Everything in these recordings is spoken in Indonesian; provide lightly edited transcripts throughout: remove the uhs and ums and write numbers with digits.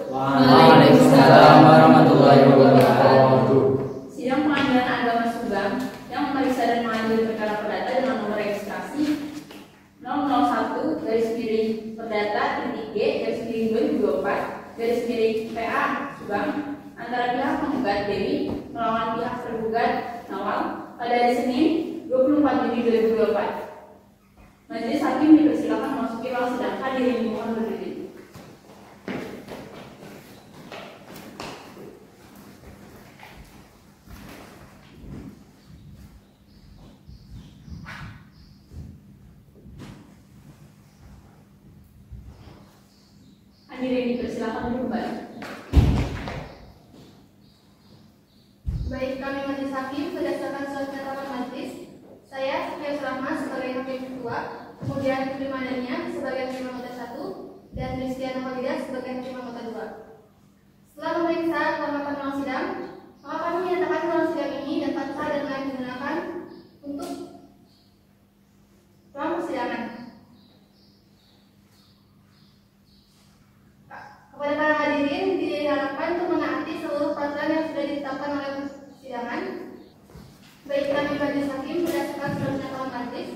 Waalaikumsalam warahmatullahi wabarakatuh. Sidang Pengadilan Agama Subang yang memeriksa dan mengadili perkara perdata dengan nomor registrasi 001 garis miring perdata titik G garis miring 2024 garis miring PA Subang antara pihak penggugat Dewi melawan pihak tergugat Nawal pada hari Senin 24 Juni 2024. Majelis Hakim dipersilakan memasuki ruang sidang. Hadirin dimohon berdiri. Hadirin dipersilakan kembali. Baik, kami Majelis Hakim berdasarkan surat ketetapan majelis, saya Sofia Surahma sebagai hakim ketua, kemudian Putri Madania sebagai hakim anggota 1 dan Rizkyana Khalidah sebagai hakim anggota 2. Setelah memeriksa kelengkapan ruang sidang, maka kami menyatakan ruang sidang ini dapat sah dan layak digunakan untuk ruang persidangan. Kepada para hadirin diharapkan untuk menaati seluruh peraturan yang sudah ditetapkan oleh persidangan. Baik, kami Majelis Hakim berdasarkan surat ketetapan majelis,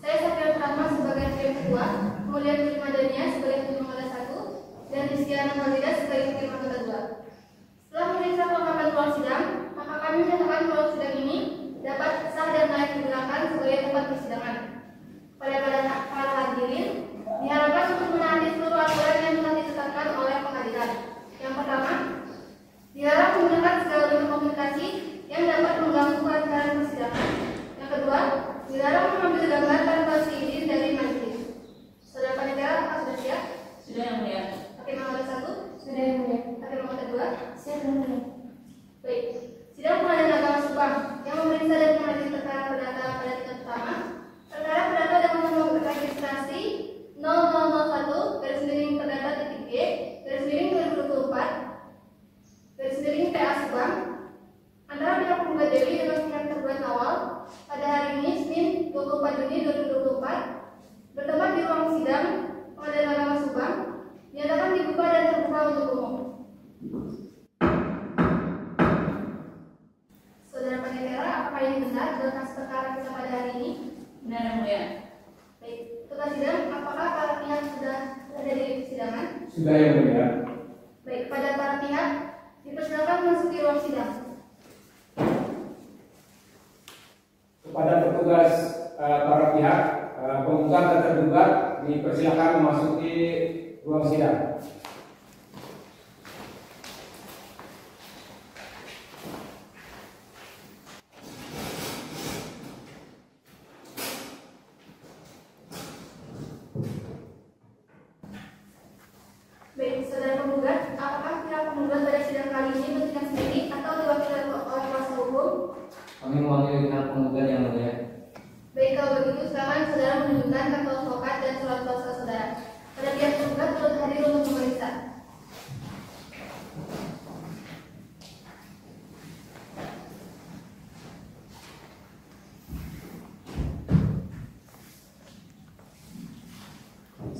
saya Sofia Surahma sebagai hakim ketua, kemudian Putri Madania sebagai hakim anggota 1 dan Rizkyana Khalidah sebagai hakim anggota 2. Setelah memeriksa kelengkapan ruang sidang, maka kami menyatakan ruang sidang ini dapat sah dan layak digunakan sebagai tempat persidangan. Pada para hadirin diharapkan untuk menaati seluruh aturan yang telah ditetapkan oleh pengadilan. Yang pertama, dilarang menggunakan segala bentuk komunikasi yang dapat mengganggu kelancaran persidangan. Yang kedua, dilarang mengambil gambar tanpa izin dari majelis. Saudara panitia, apakah sudah siap? Sudah, yang mulia. Hakim anggota 1? Sudah, yang mulia. Hakim anggota 2? Siap, yang mulia. Baik, sidang Pengadilan Agama Subang yang memeriksa dan mengadili perkara perdata pada tingkat pertama. Perkara perdata dengan nomor registrasi 0001 garis miring perdata titik G garis miring 2024 garis miring PA Subang antara pihak penggugat Dewi dengan pihak tergugat Nawal pada hari ini Senin 24 Juni 2024 bertempat di ruang sidang Pengadilan Agama Subang dinyatakan dibuka dan terbuka untuk umum. Saudara Panitera, apakah ini benar berkas perkara kita pada hari ini? Benar, yang mulia. Baik, ketua sidang, apakah para pihak sudah berada di persidangan? Sudah, yang mulia. Baik, pada para pihak dipersilakan memasuki ruang sidang. Kepada petugas para pihak, penggugat dan tergugat dipersilakan memasuki ruang sidang. Baik, saudara penggugat, apakah pihak penggugat pada sidang kali ini bertindak sendiri atau diwakili oleh kuasa hukum? Kami mewakili pihak penggugat yang mulia. Baik, kalau begitu silakan saudara menunjukkan kartu advokat dan surat kuasa saudara. Pada pihak penggugat turut hadir untuk memeriksa.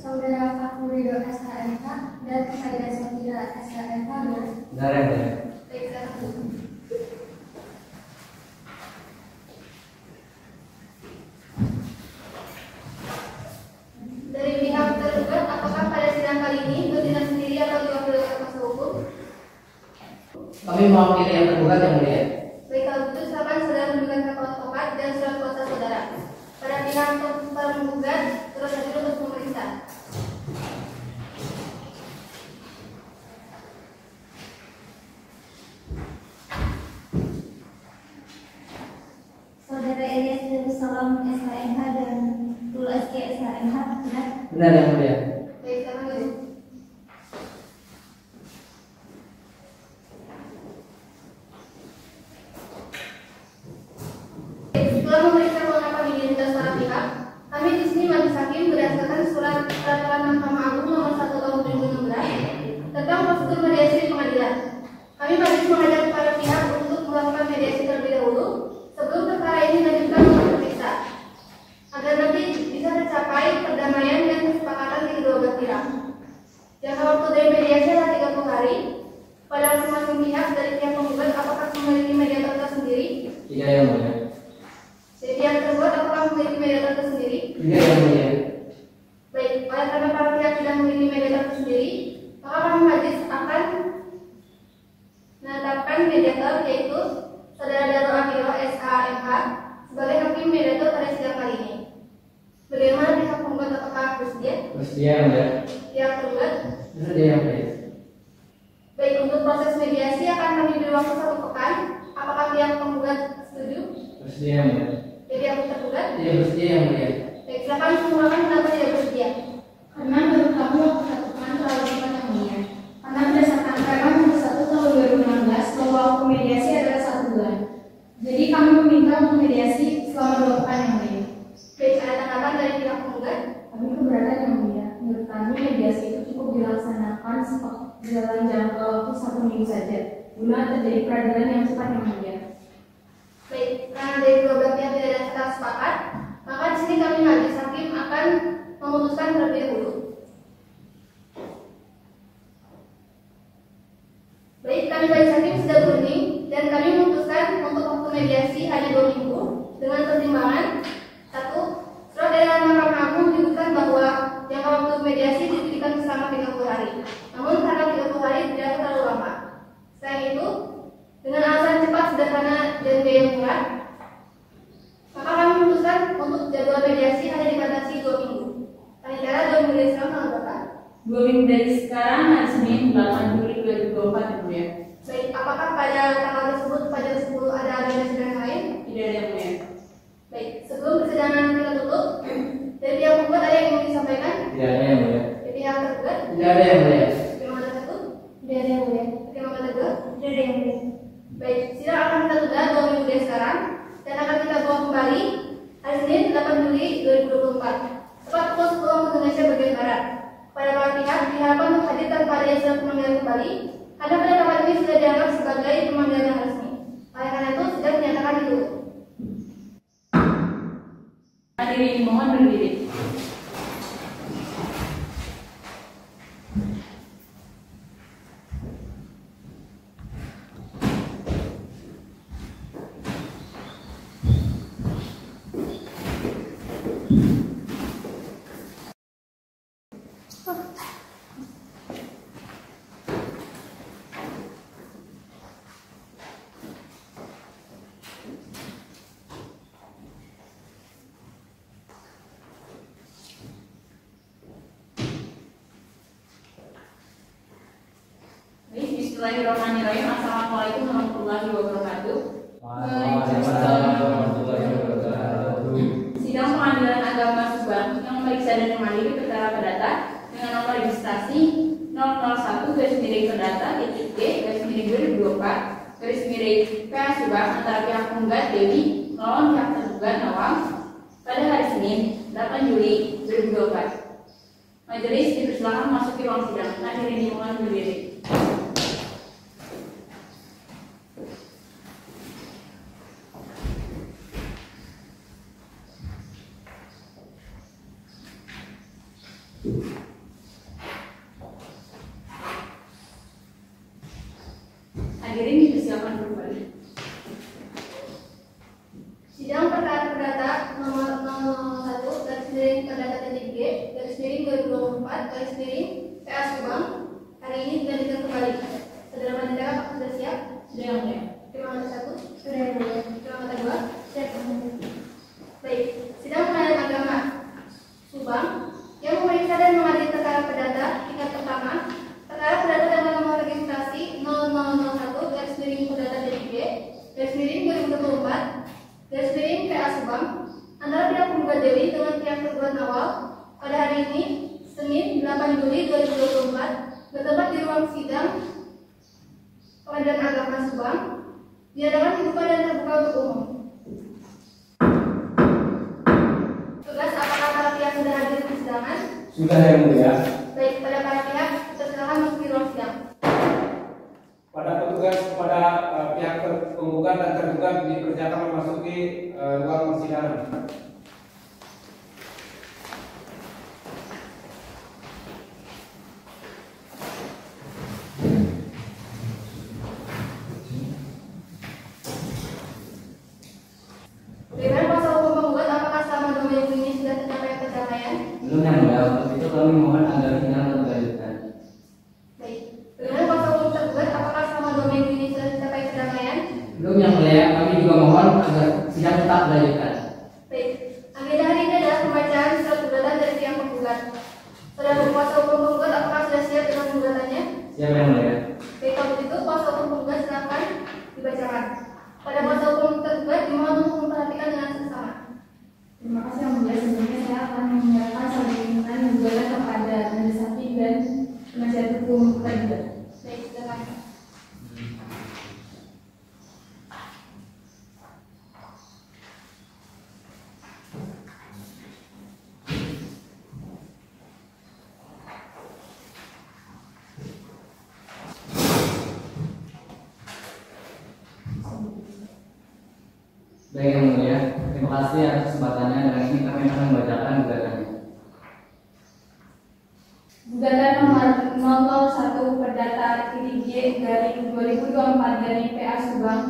Saudara Fakurido SHMK dan Saudara Sofia SHMK benar? Benar, yang mulia. Baik, silakan. Dari pihak tergugat, apakah pada sidang kali ini bertindak sendiri atau diwakili oleh kuasa hukum? Kami mewakili yang tergugat yang mulia. Baik, kalau begitu silakan saudara menunjukkan kartu advokat dan surat kuasa saudara. Pada pihak tergugat turut hadir untuk memeriksa. Saudara Ilyas Darussalam SHMK dan Tul SK SHMK benar? Benar, yang mulia. Baik, silakan duduk. Setelah memeriksa kelengkapan identitas para pihak, kami di sini Majelis Hakim berdasarkan surat peraturan Mahkamah Agung nomor 1 tahun 2016 tentang prosedur mediasi di pengadilan. Kami majelis mengajak para pihak untuk melakukan mediasi terlebih dahulu sebelum perkara ini dilanjutkan untuk diperiksa, agar nanti bisa tercapai perdamaian dan kesepakatan di kedua belah pihak. Jangka waktu dari mediasi adalah 30 hari Tidak yang mulia. Jadi pihak tersebut apakah memiliki mediator tersendiri? Tidak yang mulia. Baik, oleh karena para pihak tidak memiliki mediator tersendiri, maka kami majelis akan menetapkan mediator yaitu Saudara Darul Akhirah SHMH sebagai hakim mediator pada sidang kali ini. Bagaimana pihak penggugat apakah bersedia? Bersedia yang mulia. Pihak tergugat? Bersedia yang mulia. Baik, untuk proses mediasi akan kami beri waktu 1 pekan. Apakah pihak penggugat setuju? Bersedia yang mulia. Jadi pihak tergugat? Tidak bersedia yang mulia. Baik, silakan mengurangkan kenapa tidak bersedia. Karena menurut kami waktu 1 pekan terlalu cepat yang mulia. Karena berdasarkan Permen Nomor 1 Tahun 2016 bahwa waktu mediasi adalah 1 bulan. Jadi kami meminta untuk mediasi selama 2 pekan yang mulia. Baik, ada tanggapan dari pihak penggugat? Kami keberatan yang mulia. Menurut kami mediasi itu cukup dilaksanakan dalam jangka waktu 1 minggu saja, guna terjadi peradilan yang cepat yang mulia. Baik, karena dari kedua belah pihak tidak ada kata sepakat, maka di sini kami majelis hakim akan memutuskan terlebih dahulu. Baik, kami majelis hakim sudah berunding dan kami memutuskan untuk waktu mediasi hanya 2 minggu dengan pertimbangan 1. Surat edaran Mahkamah Agung menyebutkan bahwa jangka waktu mediasi diberikan selama 30 hari. Namun karena 30 hari tidak terlalu lama. Selain itu, dengan alasan cepat, sederhana, dan biaya murah, maka kami memutuskan untuk jadwal mediasi hanya dibatasi 2 minggu. Panitia 2 minggu dari sekarang tanggal berapa? 2 minggu dari sekarang hari Senin 8 Juli 2024 yang mulia. Baik, apakah pada tanggal tersebut pada 10 ada agenda sidang lain? Tidak ada yang mulia. Baik, sebelum persidangan kita tutup, dari pihak penggugat ada yang ingin disampaikan? Tidak ada yang mulia. Dari pihak tergugat? Tidak ada yang mulia. Terima kasih. Tidak ada yang mulia. Terima kasih. Tidak ada yang mulia. Baik, sidang akan kita tunda 2 minggu dari sekarang dan akan kita bawa kembali hari Senin 8 Juli 2024 tepat pukul 10 waktu Indonesia bagian Barat. Pada para pihak diharapkan untuk hadir tanpa adanya surat pemanggilan kembali karena pada tempat ini sudah dianggap sebagai pemanggilan yang resmi. Oleh karena itu sudah dinyatakan ditutup. Hadirin mohon berdiri. Bismillahirrahmanirrahim. Assalamualaikum warahmatullahi wabarakatuh. Waalaikumsalam warahmatullahi wabarakatuh. Sidang Pengadilan Agama Subang yang memeriksa dan mengadili perkara perdata dengan nomor registrasi 001-perdata.G/2024 Subang antara pihak penggugat Dewi melawan pihak tergugat Nawang pada hari Senin 8 Juli 2024. Majelis dipersilakan memasuki ruang sidang. Hadirin dimohon berdiri. Hadirin dipersilakan kembali. Sidang perkara perdata nomor 01 garis miring perdata titik G garis miring 2024 garis miring PA Subang hari ini dilanjutkan kembali. Saudara Panitia, apakah sudah siap? Sudah yang mulia. Terima kasih 1. Sudah yang mulia. Terima kasih 2. Siap yang mulia. Baik, sidang pengadilan agama Subang yang memeriksa dan mengadili perkara perdata tingkat pertama, perkara perdata dengan nomor registrasi 0001 garis miring perdata titik G garis miring 2024 garis miring PA Subang antara pihak penggugat Dewi dengan pihak tergugat Awal pada hari ini Senin 8 Juli 2024 bertempat di ruang sidang Pengadilan Agama Subang diadakan dibuka dan terbuka untuk umum. Tugas apakah para pihak sudah hadir di persidangan? Sudah yang mulia. Baik, pada para pihak silakan memasuki ruang sidang. Pada petugas kepada pihak penggugat dan tergugat dipersilakan memasuki ruang persidangan. kami mohon agar sidang dilanjutkan. Baik. Bagaimana kuasa hukum tergugat? Apakah selama 2 minggu ini sudah dicapai perdamaian? Belum yang mulia, kami juga mohon agar sidang tetap dilanjutkan. Baik. Agenda hari ini adalah pembacaan surat gugatan dari pihak penggugat. Saudara kuasa hukum penggugat, apakah sudah siap dengan gugatannya? Siapa yang mulia? Baik, kalau begitu kuasa hukum penggugat silakan dibacakan. Pada kuasa hukum tergugat dimohon untuk memperhatikan dengan seksama. Terima kasih yang mulia. Sebelumnya saya akan menyerahkan permohonan gugatan kepada majelis hakim dan penasihat hukum tergugat. Baik, silakan. Baik yang mulia, terima kasih atas kesempatannya dan ini kami akan membacakan gugatannya. Gugatan nomor 001 Perdata G garing 2024 dari PA Subang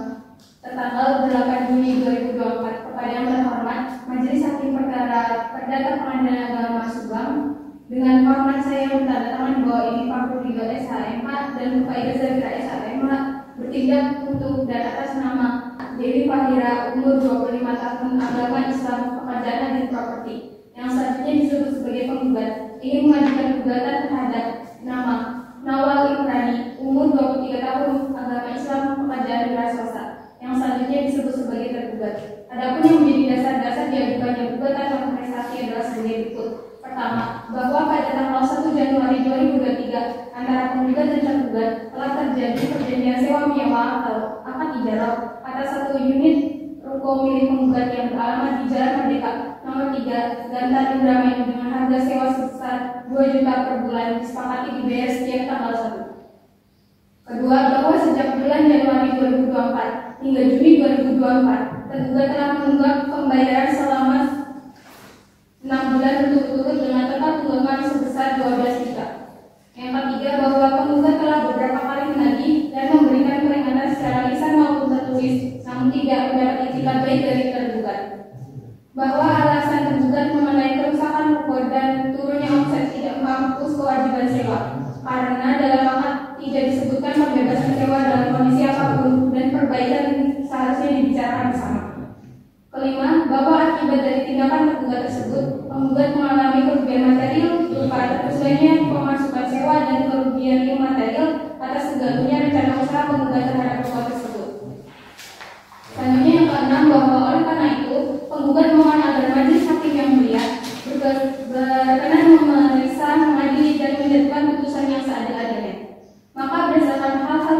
tertanggal 8 Juni 2024 kepada yang terhormat Majelis Hakim Perkara Perdata Pengadilan Agama Subang. Dengan hormat saya bertanda tangan bahwa ini Pak Rudigo SHMH dan Pak Ida Zafira SHMH bertindak untuk dan atas nama Dewi Fahira, umur 25 tahun, agama Islam, pekerjaan hadis properti, yang selanjutnya disebut sebagai penggugat, ingin mengajukan gugatan terhadap nama Nawal Imrani, umur 23 tahun, agama Islam, pekerjaan wira swasta, yang selanjutnya disebut sebagai tergugat. Adapun yang menjadi dasar-dasar diajukannya gugatan dalam prestasi adalah sebagai berikut. Pertama, bahwa pada tanggal 1 Januari 2023 antara penggugat dan tergugat telah terjadi perjanjian sewa menyewa atau akad ijarah atas 1 unit ruko milik penggugat yang beralamat di Jalan Merdeka nomor 3 Gantar Indramayu dengan harga sewa sebesar 2 juta per bulan disepakati dibayar setiap tanggal 1. Kedua, bahwa sejak bulan Januari 2024 hingga Juni 2024 tergugat telah menunggak pembayaran selama 6 bulan berturut-turut dengan tetap tunggakan sebesar 12 juta. Yang ketiga, bahwa penggugat telah beberapa kali menagih dan memberikan peringatan secara lisan maupun tertulis, namun tidak mendapat itikat baik dari tergugat. Bahwa alasan tergugat mengenai kerusakan ruko dan turunnya omset tidak menghapus kewajiban sewa, karena dalam akad tidak disebutkan pembebasan sewa dalam kondisi apapun dan perbaikan seharusnya dibicarakan bersama. Kelima, bahwa akibat dari tindakan tergugat tersebut, penggugat mengalami kerugian material berupa terputusnya pemasukan sewa dan kerugian imaterial atas terganggunya rencana usaha penggugat terhadap ruko tersebut. Selanjutnya yang keenam, bahwa oleh karena itu, penggugat mohon agar majelis hakim yang mulia berkenan memeriksa, mengadili dan menjatuhkan putusan yang seadil-adilnya. Maka berdasarkan hal-hal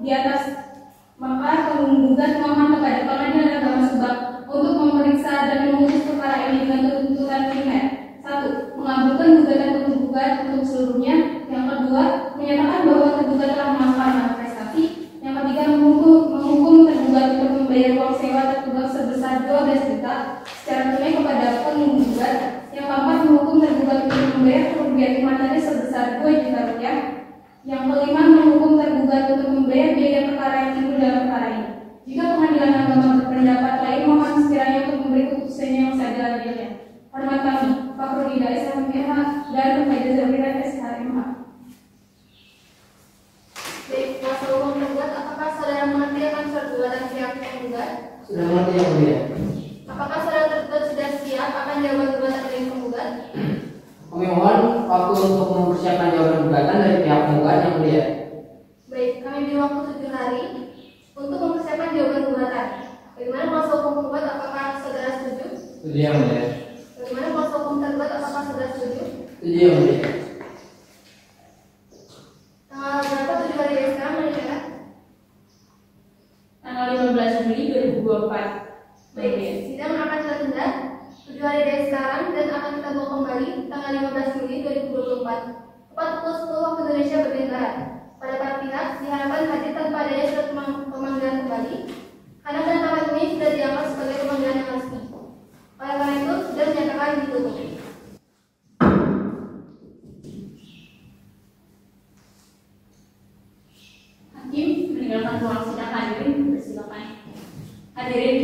di atas, maka penggugat mohon kepada Pengadilan Agama Subang untuk memeriksa dan memutus perkara ini dengan tuntutan primer. 1. Mengabulkan gugatan penggugat untuk seluruhnya. Yang kedua, menyatakan bahwa tergugat telah melakukan malprestasi. Yang ketiga, menghukum tergugat untuk membayar uang sewa tergugat sebesar 12 juta secara tunai kepada penggugat. Yang keempat, menghukum tergugat untuk membayar kerugian imaterial sebesar 2 juta rupiah. Yang kelima, menghukum tergugat untuk membayar biaya perkara yang timbul dalam perkara ini. Jika Pengadilan Agama berpendapat lain, mohon sekiranya untuk memberi keputusannya yang seadil-adilnya. Hormat kami, Pak Rudigo SHMH dan Pak Ida Zafira SHMH. Baik, kuasa hukum tergugat, apakah saudara mengerti akan surat gugatan pihak penggugat? Sudah mengerti yang mulia. Apakah saudara tergugat sudah siap akan jawaban gugatan dari penggugat? Kami mohon waktu untuk mempersiapkan jawaban gugatan dari pihak penggugat yang mulia. Baik, kami beri waktu 7 hari untuk mempersiapkan jawaban gugatan. Bagaimana kuasa hukum penggugat, apakah saudara setuju? Setuju yang mulia. Bagaimana kuasa hukum tergugat, apakah saudara setuju? Setuju yang mulia. Tanggal berapa 7 hari dari sekarang, Maria? Tanggal 15 Juli 2024. Baik, sidang akan kita tunda 7 hari dari sekarang dan akan kita bawa kembali tanggal 15 Juli 2024 tepat pukul 10 waktu Indonesia bagian Barat. Pada para pihak diharapkan hadir tanpa adanya surat pemanggilan kembali karena penetapan ini sudah dianggap sebagai pemanggilan yang resmi. Oleh karena itu sudah dinyatakan ditutup. Hakim meninggalkan ruang sidang. Hadirin bersilakan. Hadirin.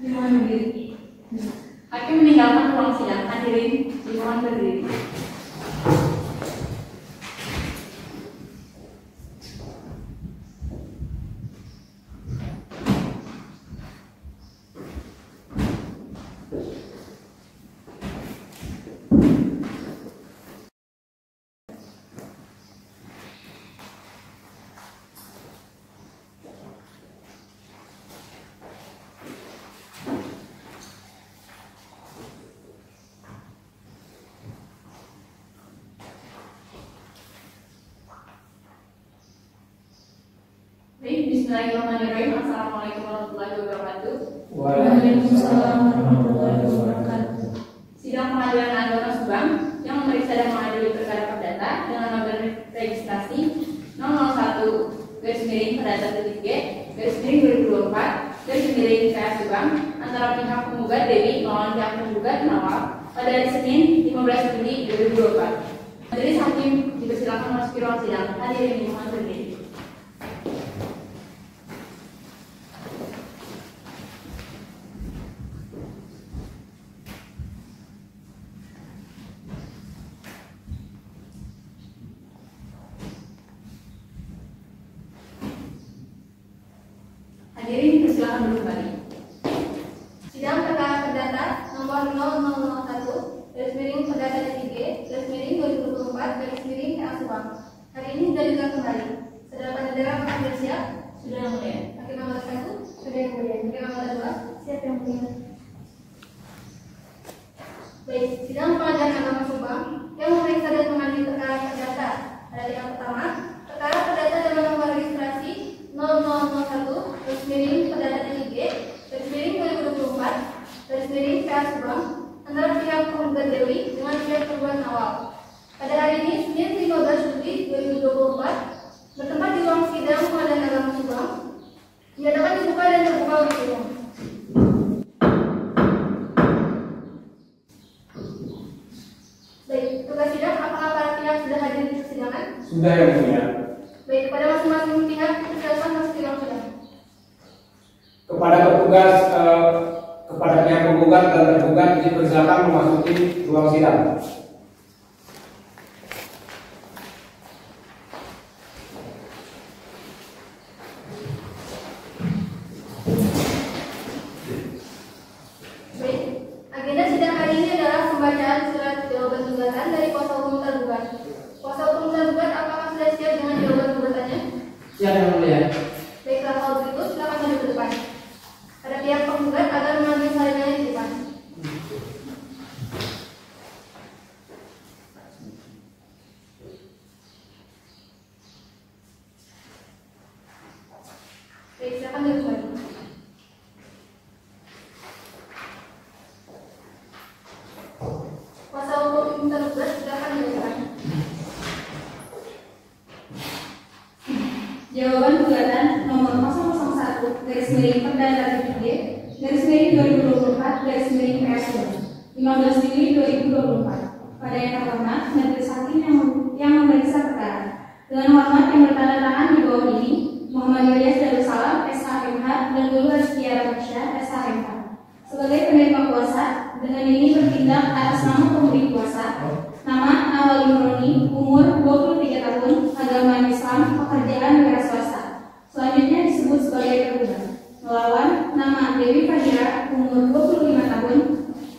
Gimana diri? Hakim meninggalkan ruang sidang. Hadirin Bismillahirrahmanirrahim. Assalamualaikum warahmatullahi wabarakatuh. Waalaikumsalam warahmatullahi wabarakatuh. Sidang Pengadilan Agama Subang yang memeriksa dan mengadili perkara perdata dengan nomor registrasi 001 garis miring perdata titik G garis miring 2024 garis miring KA Subang antara pihak penggugat Dewi melawan pihak penggugat Nawal pada hari Senin 15 Juli 2024. Majelis Hakim dipersilakan memasuki ruang sidang. Hadirin dimohon berdiri. Hadirin dipersilakan duduk kembali. Sidang perkara perdata nomor 0001 garis miring perdata titik G garis miring 2024 garis miring KA Subang. Hari ini sudah digelar kembali. Saudara-saudara apakah siap? Sudah yang mulia. Hakim nomor 1 Sudah yang mulia. hakim nomor 2 Siap yang mulia. Baik, sidang Pengadilan Agama Subang yang memeriksa dan mengadili perkara perdata adalah yang pertama, perkara perdata dengan nomor registrasi 0001 garis miring perdata titik G garis miring 2024 garis miring KA Subang antara pihak penggugat Dewi dengan pihak penggugat Nawal. Pada hari ini, Senin 15 Juli 2024, bertempat di ruang sidang Pengadilan Agama Subang, dinyatakan dibuka dan terbuka untuk umum. Baik, tugas sidang, apakah para pihak sudah hadir di persidangan? Sudah yang mulia. Baik, kepada masing-masing pihak, silakan masuk di ruang sidang. Kepada petugas, kepada pihak penggugat dan tergugat dipersilakan memasuki ruang sidang. Baik, agenda sidang hari ini adalah pembacaan surat jawaban gugatan dari kuasa hukum tergugat. Kuasa hukum tergugat, apakah sudah siap dengan jawaban gugatannya? Siap yang mulia. Baiklah, kalau begitu silakan maju ke depan. Pada pihak penggugat agar mengambil salinannya di depan. Baik, silakan duduk kembali. Kuasa hukum tergugat silakan duduk depan. Jawaban gugatan nomor 001 garis miring perdata titik G garis miring 2024 garis miring KA Subang 15 Juli 2024. Pada yang terhormat Majelis Hakim yang memeriksa perkara. Dengan hormat yang bertanda tangan di bawah ini Muhammad Ilyas Darussalam SHMH dan Lulu Rizkiara Maksya SHMH sebagai penerima kuasa dengan ini bertindak atas nama pemberi kuasa. Nama Nawal Imroni, umur 23 tahun, agama Islam, pekerjaan wira swasta. Selanjutnya disebut sebagai tergugat. Melawan nama Dewi Fahira, umur 25 tahun,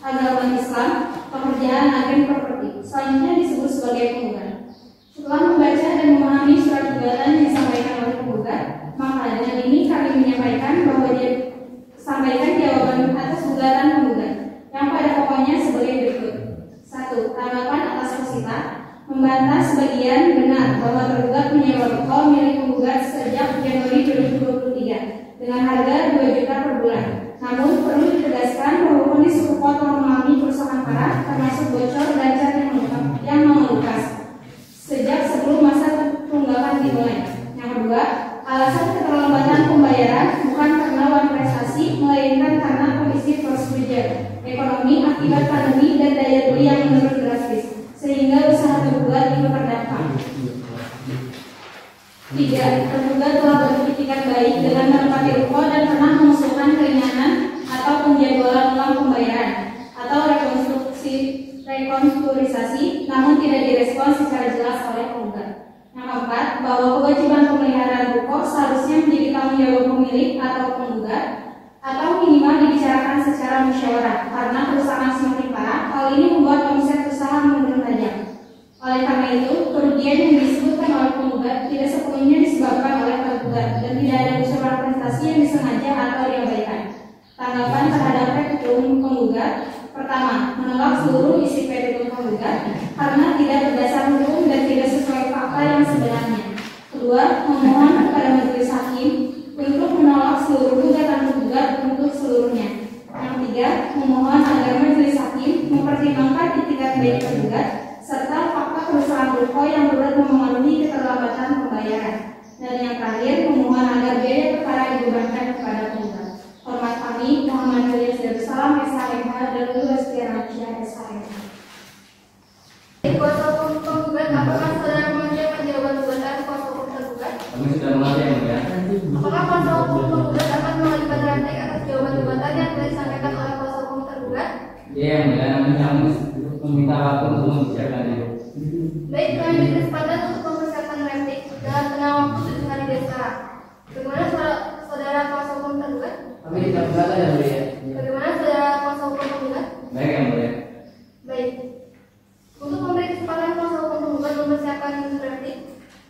agama Islam, pekerjaan agen properti. Selanjutnya disebut sebagai penggugat. Setelah membaca dan memahami surat gugatan yang disampaikan oleh penggugat, maka dengan ini kami menyampaikan bahwa dia sampaikan jawaban atas gugatan penggugat yang pada pokoknya sebagai berikut. 1. Tanggapan atas posita membantah sebagian benar bahwa tergugat menyewa ruko milik penggugat sejak Januari 2023 dengan harga 2 juta per bulan. Namun perlu ditegaskan bahwa kondisi ruko telah mengalami kerusakan parah termasuk bocor dan cat yang membekas sejak sebelum masa tunggakan dimulai. Yang kedua, alasan keterlambatan pembayaran bukan karena uang prestasi melainkan karena kondisi force majeure ekonomi akibat pandemi dan daya beli yang menurun drastis sehingga usaha tergugat ikut terdampak. 3. Tergugat telah beritikat baik dengan menempati ruko dan pernah mengusulkan keringanan atau penjadwalan ulang pembayaran atau rekonstrukturisasi namun tidak direspon secara jelas oleh penggugat. Yang keempat, bahwa kewajiban pemeliharaan ruko seharusnya menjadi tanggung jawab pemilik atau penggugat atau minimal dibicarakan secara musyawarah karena kerusakan semakin parah. Hal ini membuat omset usaha menurun tajam. Oleh karena itu, kerugian yang disebutkan oleh penggugat tidak sepenuhnya disebabkan oleh tergugat dan tidak ada unsur prestasi yang disengaja atau diabaikan. Tanggapan terhadap petitum penggugat: pertama, menolak seluruh isi petitum penggugat karena tidak berdasar hukum dan tidak sesuai fakta yang sebenarnya. Kedua, memohon kepada majelis hakim Dan yang terakhir, memohon agar biaya perkara dibebankan kepada penggugat. Hormat kami, Muhammad Ilyas Darussalam, SHMH, dan Lulu Aspirancia, SHMH. Kuasa hukum penggugat, apakah saudara mengajukan jawaban gugatan kuasa hukum tergugat? Kami sudah mengajukan yang mulia. Apakah kuasa hukum penggugat dapat mengajukan rantai atas jawaban gugatan yang telah disampaikan oleh kuasa hukum tergugat? Iya yang mulia, namun kami meminta waktu untuk membicarakan itu. Baik, kami beri kesempatan untuk mempersiapkan replik dalam tengah waktu 7 hari dari sekarang. Bagaimana saudara kuasa hukum tergugat? Kami tidak berkata yang mulia. Bagaimana saudara kuasa hukum penggugat? Baik yang mulia. Baik. Untuk memberi kesempatan kuasa hukum penggugat mempersiapkan replik,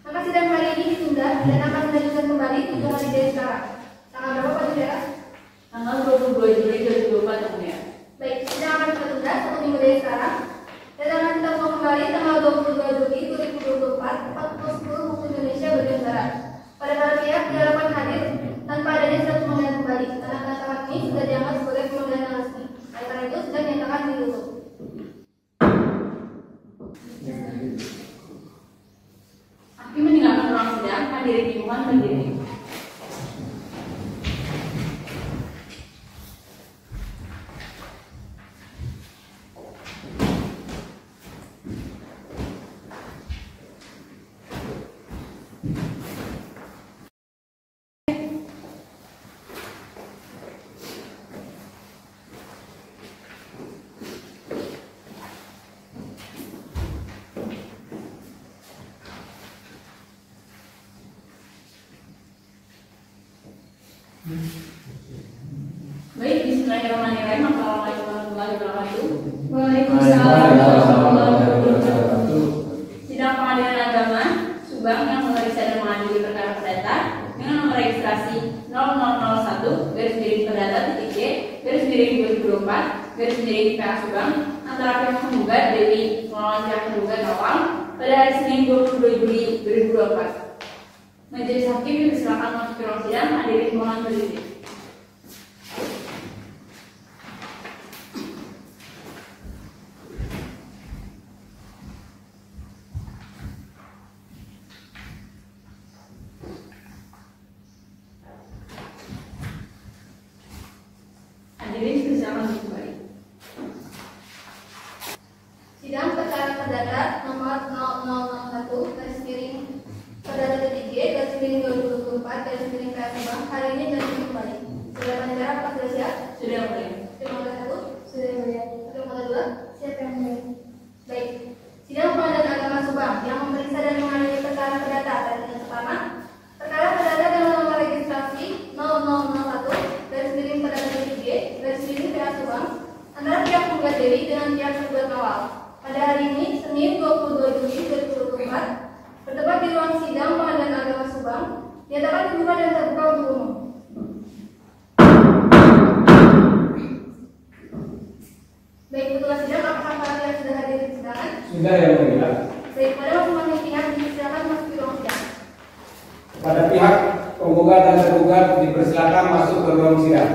maka sidang hari ini ditunda dan akan dilanjutkan kembali 7 hari dari sekarang. Tanggal berapa Pak Saudara? Tanggal 22 Juli 2024 yang mulia. Baik, sidang akan tertunda 1 minggu dari sekarang dan akan kita mulai kembali tanggal 22 Juli 2024 pukul 10 waktu Indonesia bagian Barat. Pada para pihak diharapkan hadir tanpa adanya surat pemanggilan kembali karena penetapan ini sudah dianggap sebagai pemanggilan yang resmi. Oleh karena itu sudah dinyatakan ditutup. Hakim meninggalkan ruang sidang, hadirin dimohon berdiri. Baik, bismillahirrahmanirrahim. Assalamualaikum warahmatullahi wabarakatuh. Waalaikumsalam warahmatullahi wabarakatuh. Sidang Pengadilan Agama Subang yang memeriksa dan mengadili perkara perdata dengan nomor registrasi 0001 perdata G 2024 PA Subang antara pihak penggugat Dewi melawan pihak penggugat Nawal pada hari Senin 22 Juli 2024. Majelis Hakim dipersilakan masuk ke ruang sidang. Hadirin mohon berdiri. Hadirin dipersilakan masuk kembali. Sidang perkara perdata nomor 0001 perdata G 2024 PA Subang hari ini dilanjutkan kembali. Sudah penjara apa sudah siap? Sudah mulai. Terima kasih satu. Sudah mulai. Terima kasih dua. Siapa yang mulai? Baik. Sidang Pengadilan Agama Subang yang memeriksa dan mengadili perkara perdata pada yang pertama. Perkara perdata dengan nomor registrasi 0001 perdata G PA Subang antara pihak penggugat Dewi dengan pihak penggugat Nawal. Pada hari ini, Senin 22 Juli 2024, bertempat di ruang sidang Pengadilan Agama Subang, dinyatakan dibuka dan terbuka untuk umum. Baik, petugas sidang, apakah para pihak sudah hadir di sidangan? Sudah yang mulia. Baik, pada masing-masing pihak dipersilakan masuk ke ruang sidang. Pada pihak penggugat dan tergugat dipersilakan masuk ke ruang sidang.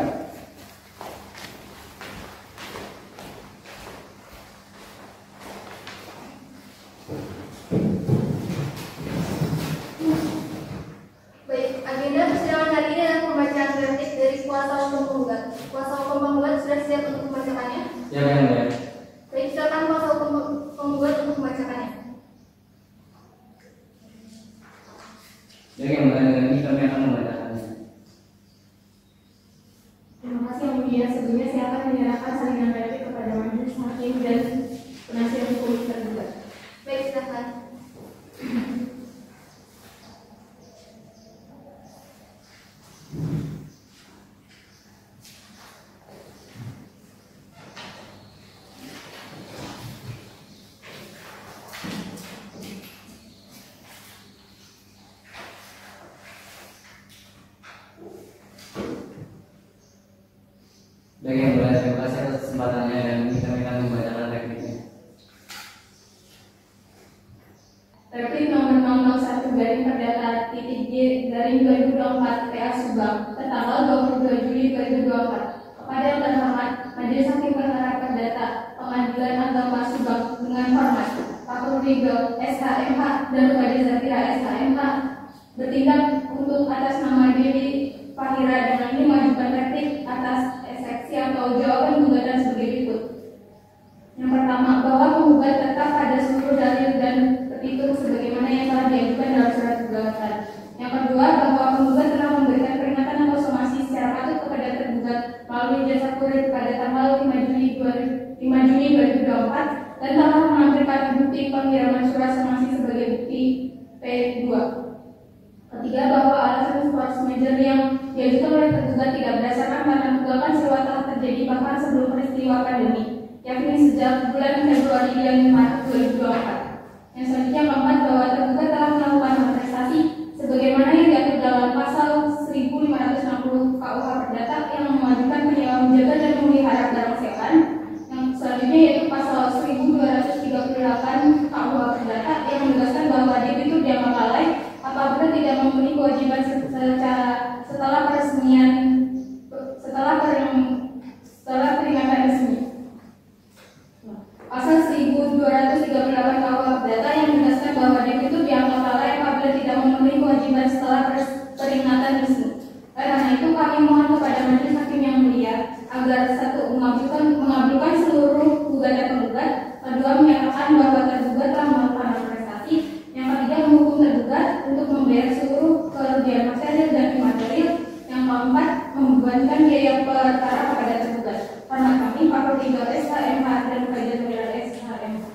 Baik, agenda persidangan hari ini adalah pembacaan replik dari kuasa hukum penggugat. Kuasa hukum penggugat sudah siap untuk membacakannya? Siapa yang mulia? Baik, silakan kuasa hukum penggugat untuk membacakannya. Baik yang mulia, dengan ini kami akan membacakannya. Terima kasih yang mulia. Sebelumnya saya akan menyerahkan salinan replik kepada majelis hakim dan penasihat hukum tergugat. Baik, silakan. Baik yang mulia, terima kasih atas kesempatannya dan ini kami akan membacakan repliknya. Replik nomor 001 perdata G 2024 PA Subang tertanggal 22 Juli 2024 kepada yang terhormat Majelis Hakim Perkara Perdata Pengadilan Agama Subang dengan hormat Pak Rudigo SHMH dan Wadi Zatira SHMH bertindak untuk atas nama diri Fahira dengan ini mengajukan replik atas eksepsi atau jawaban gugatan sebagai berikut. Yang pertama, bahwa penggugat tetap pada seluruh dalil dan petitum sebagaimana yang telah diajukan dalam surat gugatan. Yang kedua, bahwa penggugat telah memberikan peringatan atau somasi secara patut kepada tergugat melalui jasa kurir pada tanggal 5 Juni 2024 dan telah menampilkan bukti pengiriman surat somasi sebagai bukti P2. Ketiga, bahwa alasan force majeure yang diajukan oleh tergugat tidak berdasarkan karena tunggakan sewa telah terjadi bahkan sebelum peristiwa pandemi, yakni sejak bulan Februari dan Maret 2024. Yang selanjutnya keempat, bahwa tergugat telah melakukan prestasi sebagaimana yang diatur dalam pasal 1560 KUH Perdata yang memajukan penyewa menjaga dan memelihara barang siapaan. Yang selanjutnya yaitu pasal 1238 KUH Perdata yang menegaskan bahwa debitur dianggap lalai apabila tidak memenuhi kewajiban setelah peringatan resmi. Pasal 1238 KUH Perdata yang menegaskan bahwa debitur dianggap lalai apabila tidak memenuhi kewajiban setelah peringatan resmi. Karena itu kami mohon kepada majelis hakim yang mulia agar satu mengabulkan seluruh gugatan penggugat, kedua menyatakan bahwa tergugat telah melakukan prestasi, yang ketiga menghukum tergugat untuk membayar seluruh kerugian material dan imaterial, yang keempat membebankan biaya perkara kepada tergugat. Hormat kami Fakulti SHMH dan Kajian Wilayah SHMH.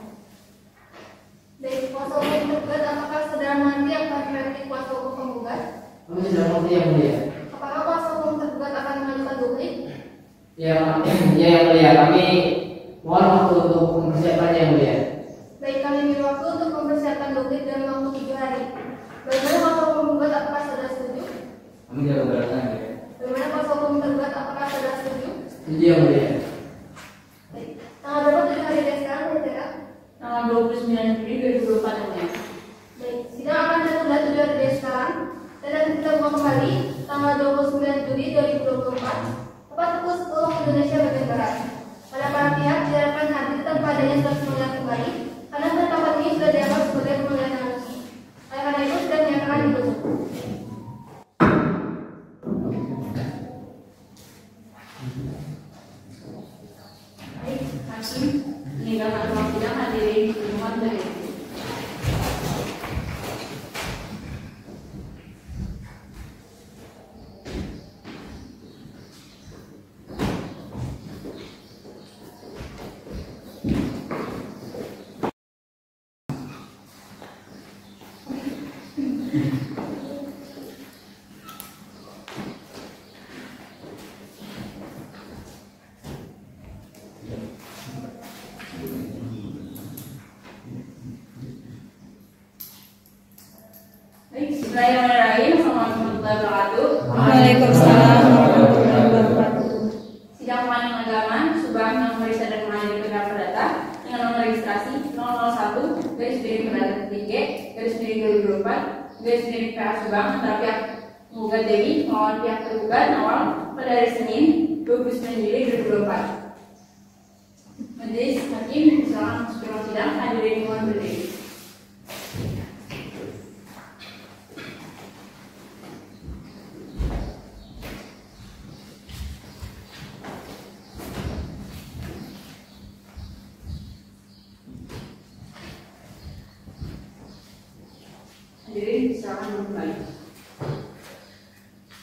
Baik, kuasa hukum tergugat, apakah saudara nanti akan mereview kuasa hukum penggugat? Kami sudah mengerti yang mulia. Apakah kuasa hukum tergugat akan mengajukan duplik? Ya yang mulia, kami mohon waktu untuk mempersiapkannya yang mulia. Baik, kami beri waktu untuk mempersiapkan duplik dalam waktu 7 hari. Bagaimana kuasa hukum penggugat, apakah saudara setuju? Kami tidak keberatan ya. Bagaimana kuasa hukum tergugat, apakah saudara setuju? Setuju yang mulia. Baik, tanggal berapa 7 hari dari sekarang, saudara? Tanggal 29 Juli 2024 yang mulia. Baik, sidang akan ditunda 7 hari dari sekarang dan akan kita buka kembali tanggal 29 Juli 2024 tepat pukul 10 waktu Indonesia bagian Barat. Pada para pihak diharapkan hadir tanpa adanya surat pemanggilan kembali karena penetapan ini sudah dianggap sebagai pemanggilan yang resmi. Oleh karena itu sudah dinyatakan ditutup. Baik, hakim meninggalkan ruang sidang, hadirin pertemuan dari Bismillahirrahmanirrahim. Assalamualaikum warahmatullahi wabarakatuh. Waalaikumsalam warahmatullahi wabarakatuh. Sidang Pengadilan Agama Subang yang memeriksa dan mengadili perkara perdata dengan nomor registrasi 001/Perdata/2024/PA Subang antara pihak penggugat Dewi melawan pihak tergugat awal pada hari Senin 29 Juli 2024. Majelis hakim silakan masuk ke ruang sidang, hadirin mohon berdiri. Hadirin silakan kembali.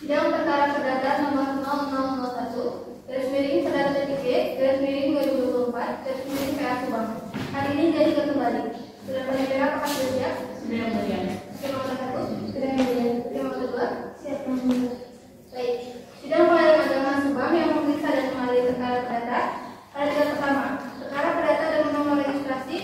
Sidang perkara perdata nomor 0001/Perdata-2024/PA Subang. Hari ini jadi kembali. Sudah pada pihak akan bersiap? Sudah yang mulia. Terima kasih. Sudah yang mulia. Terima kasih kedua. Siap yang mulia. Baik. Sidang Pengadilan Agama Subang yang memeriksa dan mengadili perkara perdata. Perkara pertama, perkara perdata dengan nomor registrasi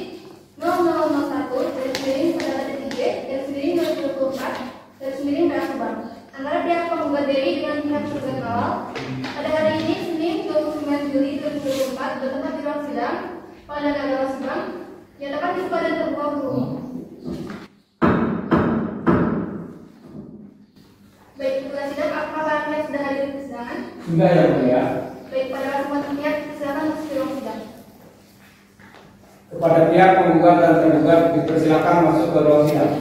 0001/Perdata-2024/PA Subang. Antara pihak penggugat Dewi dengan pihak tergugat awal. Pada hari ini Senin 29 Juli 2024 bertempat di ruang sidang Pengadilan Agama Subang. Nyatakan dibuka dan terbuka untuk umum. Baik, ketua sidang, apakah para pihak sudah hadir di persidangan? Sudah yang mulia. Baik, pada kesempatan pihak silakan masuk ke ruang sidang. Kepada pihak penggugat dan tergugat dipersilakan masuk ke ruang sidang.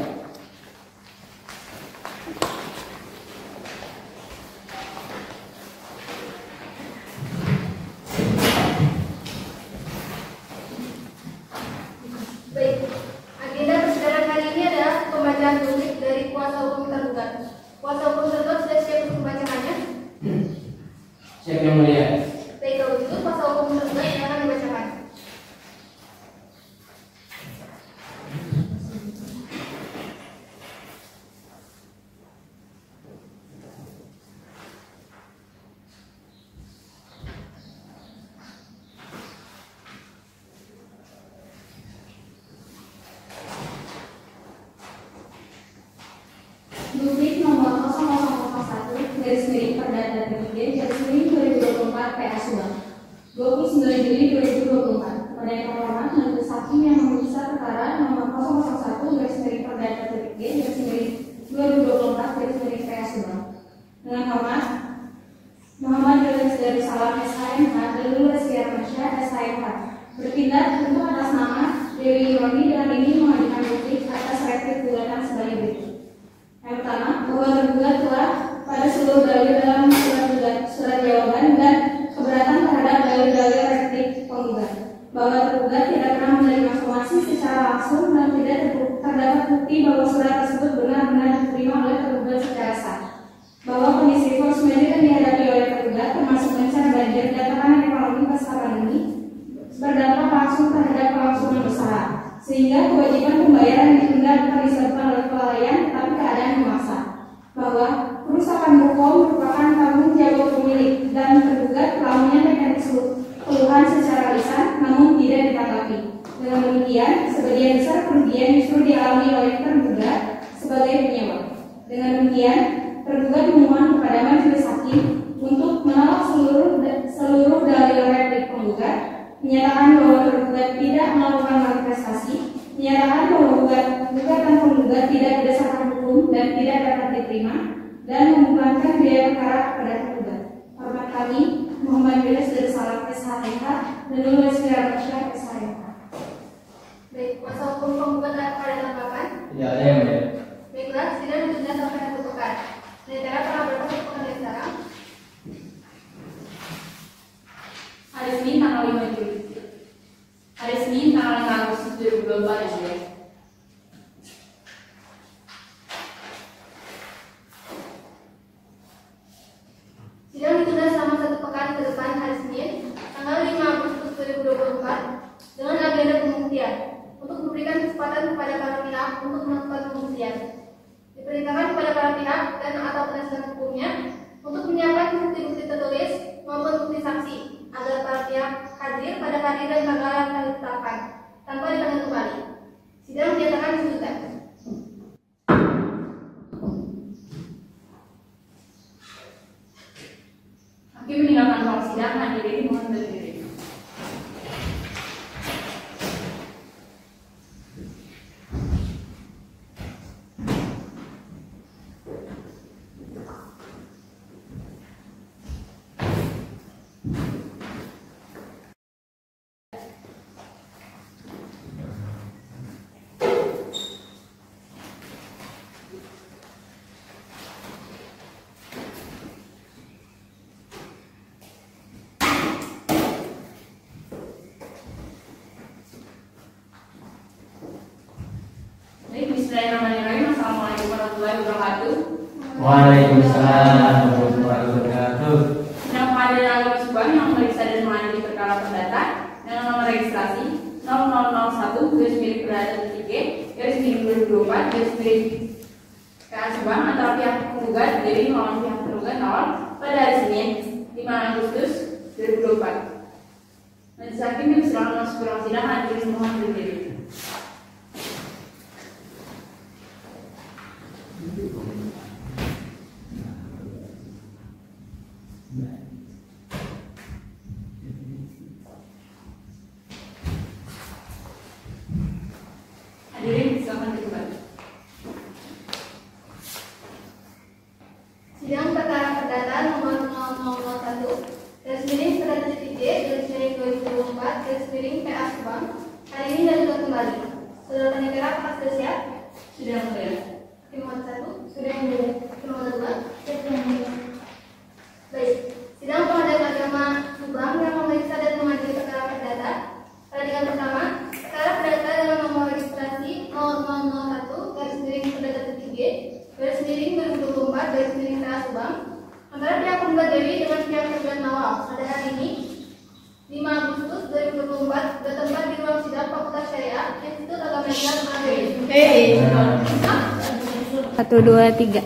garis miring Perdata TG garis miring 2024 PA Subang 29 Juli 2024. Kepada yang terhormat majelis hakim yang memeriksa perkara nomor 001 garis miring Perdata TG garis miring 2024 garis miring PA Subang. Dengan hormat Muhammad Yunus dari Salam SHMH dan Lulu Rizky Armansyah SHMH bertindak tentu atas nama Dewi Ironi dengan ini mengajukan bukti atas replik gugatan sebagai berikut. Yang pertama, bahwa tergugat telah pada seluruh dalil dalam surat jawaban dan keberatan terhadap dalil-dalil replik penggugat, bahwa tergugat tidak pernah menerima somasi secara langsung dan tidak terdapat bukti bahwa surat tersebut benar-benar diterima oleh tergugat secara sah, bahwa kondisi force majeure yang dihadapi oleh tergugat termasuk bencana banjir dan tekanan ekonomi pasca pandemi berdampak langsung terhadap kelangsungan usaha, sehingga kewajiban pembayaran ditunda bukan disebabkan oleh kelalaian tetapi keadaan memaksa, bahwa kerusakan ruko merupakan tanggung jawab pemilik dan tergugat telah menyampaikan keluhan secara lisan namun tidak ditanggapi. Dengan demikian, sebagian besar kerugian justru dialami oleh tergugat sebagai penyewa. Dengan demikian, tergugat memohon kepada majelis hakim untuk menolak seluruh dalil replik penggugat, menyatakan bahwa tergugat tidak melakukan manifestasi, menyatakan bahwa gugatan penggugat tidak berdasarkan hukum dan tidak dapat diterima, dan membebankan biaya perkara kepada tergugat. Hormat kami, Muhammad Yunus dari Salam SHMH dan Lulu Rizky Armansyah SHMH. Baik, kuasa hukum penggugat ada tanggapan? Tidak ada yang mulia. Baiklah, sidang ditunda sampai 1 pekan. Sementara para berapa pekan dari sekarang? Hari Senin tanggal 5 Juli. Hari Senin tanggal 5 Agustus 2024 ya guys. Sidang ditunda selama 1 pekan ke depan hari Senin tanggal 5 Agustus 2024 dengan agenda pembuktian untuk memberikan kesempatan kepada para pihak untuk melakukan pembuktian. Diperintahkan kepada para pihak dan atau penasihat hukumnya untuk menyiapkan bukti-bukti tertulis maupun bukti saksi agar para pihak hadir pada hari dan tanggal yang telah ditetapkan tanpa dipanggil kembali. Sidang dinyatakan ditunda. Hakim meninggalkan ruang sidang, hadirin mohon berdiri. Bismillahirrahmanirrahim. Assalamualaikum warahmatullahi wabarakatuh. Waalaikumsalam warahmatullahi wabarakatuh. Sidang Pengadilan Agama Subang yang memeriksa dan mengadili perkara perdata dengan nomor registrasi 0001-3 PA Subang antara pihak penggugat Dewi melawan pihak tergugat awal pada hari Senin 5 Agustus 2024. Majelis hakim dipersilakan masuk ke ruang sidang, hadirin mohon berdiri. Hadirin silakan kembali. Sidang perkara perdata nomor 0001 garis miring perdata TG garis miring 2024 garis miring PA Subang hari ini dilakukan kembali. Saudara penyelenggara apakah sudah siap? Sudah mulia. Terima kasih. Sudah yang mulia. Terima kasih. Yang mulia. Baik. Sidang Pengadilan Agama Subang yang memeriksa dan mengadili perkara perdata. Peradilan pertama, perkara perdata dengan nomor registrasi 0001 garis miring perdata TG garis miring 2024 garis miring PA Subang antara pihak penggugat Dewi dengan pihak tergugat Nawal pada hari ini 5 Agustus 2024 bertempat di ruang sidang Fakultas Syariah Institut Agama Islam Dewi. 1, 2, 3.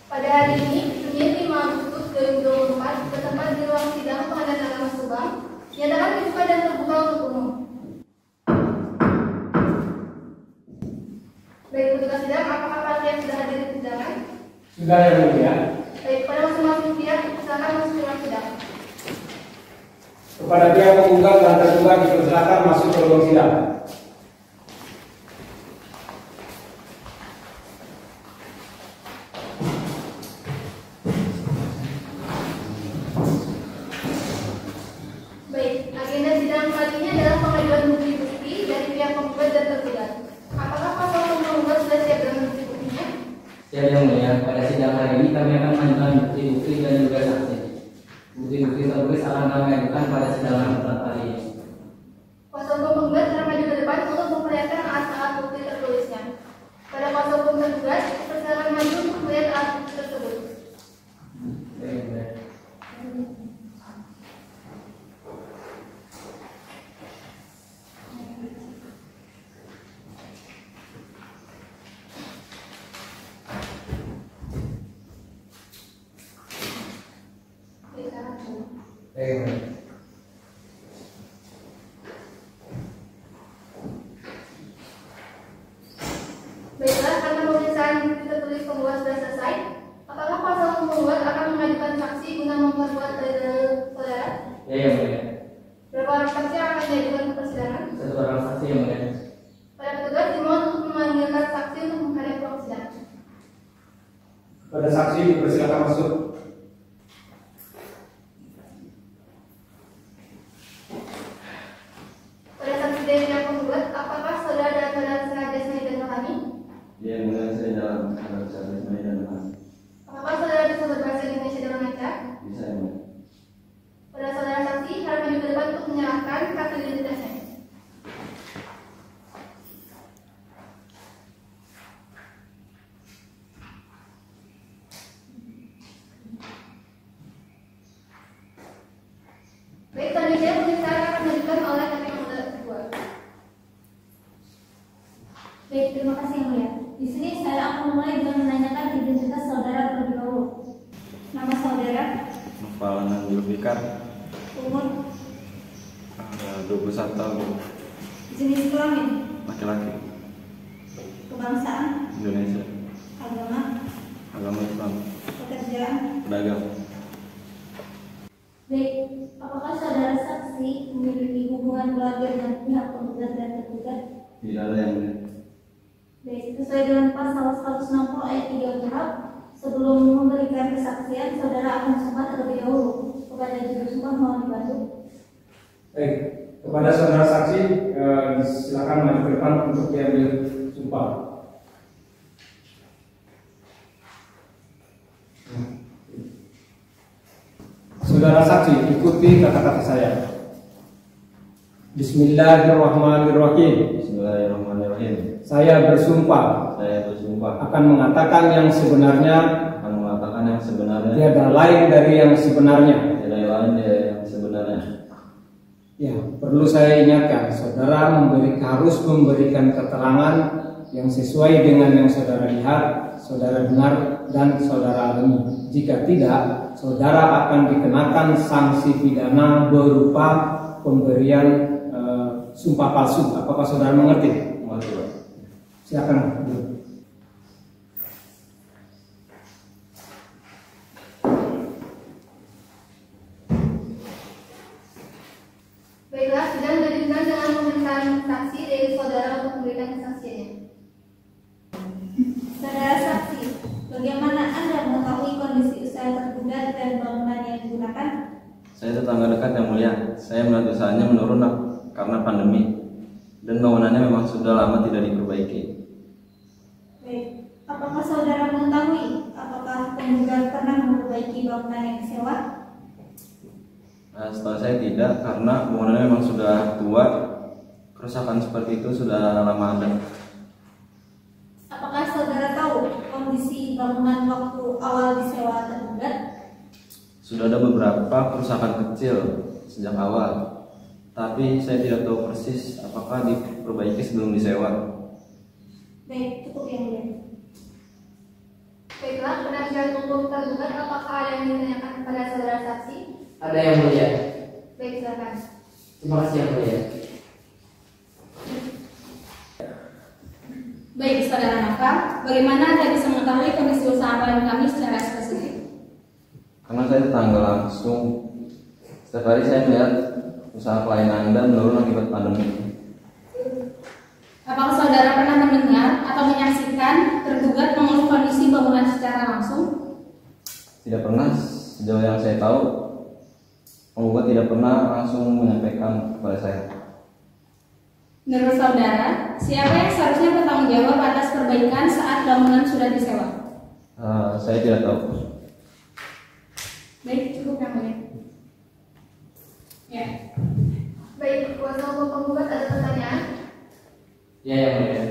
Pada hari ini, Senin 5 Agustus 2024 bertempat di ruang sidang Pengadilan Agama Subang nyatakan dibuka dan terbuka untuk umum. Baik, petugas sidang, apakah para yang sudah hadir di sidang? Sudah yang mulia. Baik, pada masing-masing pihak silakan masuk ke ruang sidang. Kepada pihak penggugat dan tergugat dipersilakan masuk ke ruang sidang. Baik, agenda sidang kali ini adalah pengajuan bukti-bukti dari pihak penggugat dan tergugat. Apakah pasal penggugat sudah siap dengan bukti-buktinya? Siap Yang Mulia, pada sidang hari ini kami akan mengajukan bukti-bukti dan juga saksi. Bukti-bukti tertulis akan kami ajukan pada sidang hari ini. Kuasa hukum penggugat telah maju ke depan untuk memperlihatkan alat-alat bukti tertulisnya. Pada kuasa hukum tergugat, persilakan maju untuk melihat alat bukti tersebut. Baik, Yang Mulia. Baiklah, karena pemeriksaan bukti tertulis penggugat sudah selesai, apakah kuasa hukum penggugat akan mengajukan saksi guna memperkuat dalil saudara? Ya, Yang Mulia. Berapa orang saksi yang akan diajukan ke persidangan? Satu orang saksi, Yang Mulia. Para petugas dimohon untuk memanggilkan saksi untuk menghadap ruang sidang. Pada saksi dipersilakan masuk. Pada saksi dari pihak penggugat, apakah saudara dan saudara sengaja dan memahami? Yang Mulia, saya dalam keadaan saya dan memahami. Apakah saudara bisa berbahasa Indonesia dengan lancar? Bisa Yang Mulia. Pada saudara saksi, harap maju ke depan untuk menyerahkan kartu identitasnya. Baik, selanjutnya pemeriksaan akan dilanjutkan oleh hakim nomor 2. Baik, terima kasih Yang Mulia. Di sini saya akan mulai dengan menanyakan identitas saudara terlebih dahulu. Nama saudara, Nofal Zulfikar, umur, 21 tahun, jenis kelamin, laki-laki, kebangsaan, Indonesia, agama, Islam, pekerjaan. pedagang. Baik, apakah saudara saksi memiliki hubungan keluarga dengan pihak penggugat dan tergugat? Tidak ada Yang Mulia. Baik, sesuai dengan pasal 160 ayat 3 KUHP, sebelum memberikan kesaksian, saudara akan sumpah terlebih dahulu. Kepada juru sumpah mohon dibantu. Baik, kepada saudara saksi silakan maju ke depan untuk diambil sumpah. Saudara saksi, ikuti kata-kata saya. Bismillahirrahmanirrahim. Bismillahirrahmanirrahim. Saya bersumpah Saya bersumpah akan mengatakan yang sebenarnya, akan mengatakan yang sebenarnya, tiada lain dari yang sebenarnya. tidak lain dari yang sebenarnya. Ya, perlu saya ingatkan, saudara harus memberikan keterangan yang sesuai dengan yang saudara lihat, saudara dengar, dan saudara alami. Jika tidak, saudara akan dikenakan sanksi pidana berupa pemberian sumpah palsu. Apakah saudara mengerti? Mengerti, Pak? Silakan. Baiklah, sidang dilanjutkan dengan pemeriksaan saksi dari saudara untuk memberikan kesaksiannya. Saudara saksi, bagaimana Anda mengetahui kondisi usaha tergugat dan bangunan yang digunakan? Saya tetangga dekat Yang Mulia. Saya melihat usahanya menurun karena pandemi dan bangunannya memang sudah lama tidak diperbaiki. Baik, apakah saudara mengetahui apakah penggugat pernah memperbaiki bangunan yang disewa? Setahu saya tidak, karena bangunannya memang sudah tua. Kerusakan seperti itu sudah lama ada. Apakah saudara tahu kondisi bangunan waktu awal disewa tergugat? Sudah ada beberapa kerusakan kecil sejak awal, tapi saya tidak tahu persis apakah diperbaiki sebelum disewa. Baik, cukup Yang Mulia. Baiklah, penasihat hukum tergugat, apakah ada yang ditanyakan kepada saudara saksi? Ada Yang Mulia. Baik, silakan. Terima kasih Yang Mulia. Baik, saudara Nova, bagaimana Anda bisa mengetahui kondisi usaha klien kami secara spesifik? saya tetangga langsung. Setiap hari saya melihat usaha klien Anda menurun akibat pandemi. Apakah saudara pernah mendengar atau menyaksikan tergugat mengeluh kondisi bangunan secara langsung? Tidak pernah, sejauh yang saya tahu, penggugat tidak pernah langsung menyampaikan kepada saya. Menurut saudara, siapa yang seharusnya bertanggung jawab atas perbaikan saat bangunan sudah disewa? Saya tidak tahu. Baik, cukup yang mulia. Ya. Baik, kuasa hukum penggugat ada pertanyaan? Ya, yang mulia.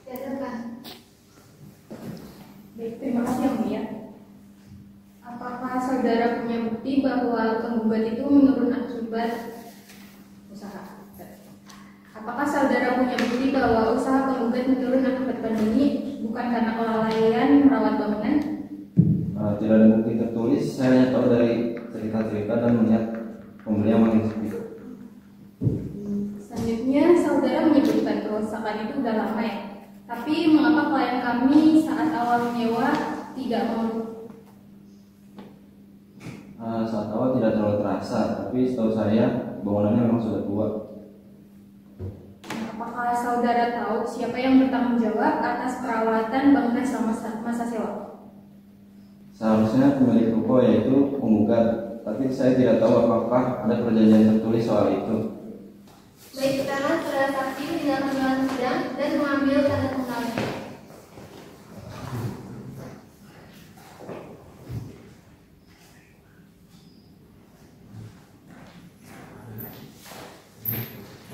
Ya, silakan. Baik, terima kasih yang mulia. Apakah saudara punya bukti bahwa penggugat itu menurun akibat usaha? Apakah saudara punya bukti bahwa usaha penggugat menurun akibat pandemi bukan karena kelalaian merawat bangunan? Tidak ada bukti tertulis, saya hanya tahu dari cerita-cerita dan melihat pembeli yang makin sepi. Selanjutnya, saudara menyebutkan kerusakan itu udah lama ya. Tapi mengapa klien kami saat awal menyewa tidak mau? Saat awal tidak terlalu terasa, tapi setahu saya bangunannya memang sudah tua. Apakah saudara tahu siapa yang bertanggung jawab atas perawatan bangunan selama masa sewa? Seharusnya pemilik ruko yaitu penggugat, tapi saya tidak tahu apakah ada perjanjian tertulis soal itu. Baik, sekarang saudara saksi meninggalkan ruangan sidang dan mengambil tanda pengenalnya.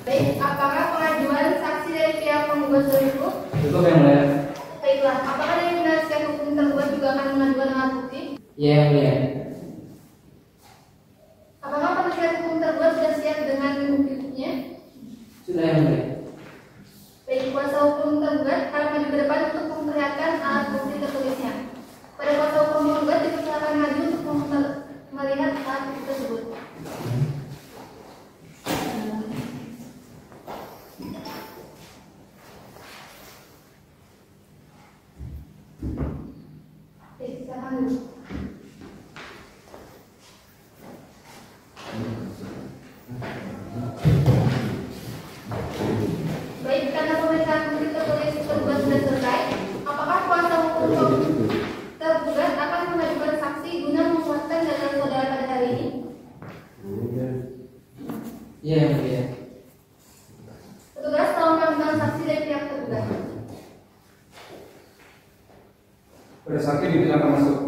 Baik, apakah pengajuan saksi dari pihak penggugat sudah cukup? Cukup yang mulia. Baiklah, apakah dari penasihat hukum tergugat juga akan mengajukan alat bukti? Ya, yang mulia. Apakah penasihat hukum tergugat sudah siap dengan bukti-buktinya? Sudah yang mulia. Baik, kuasa hukum tergugat akan maju ke depan untuk memperlihatkan alat bukti tertulisnya. Pada kuasa hukum tergugat dipersilakan maju untuk melihat alat bukti tersebut. Baik, silakan dulu. Baik, karena pemeriksaan bukti tertulis tergugat sudah selesai, apakah kuasa hukum tergugat akan mengajukan saksi guna menguatkan data saudara pada hari ini? Ya, yang mulia. Petugas tolong meminta saksi dari pihak tergugat. Pada saksi dipersilakan masuk.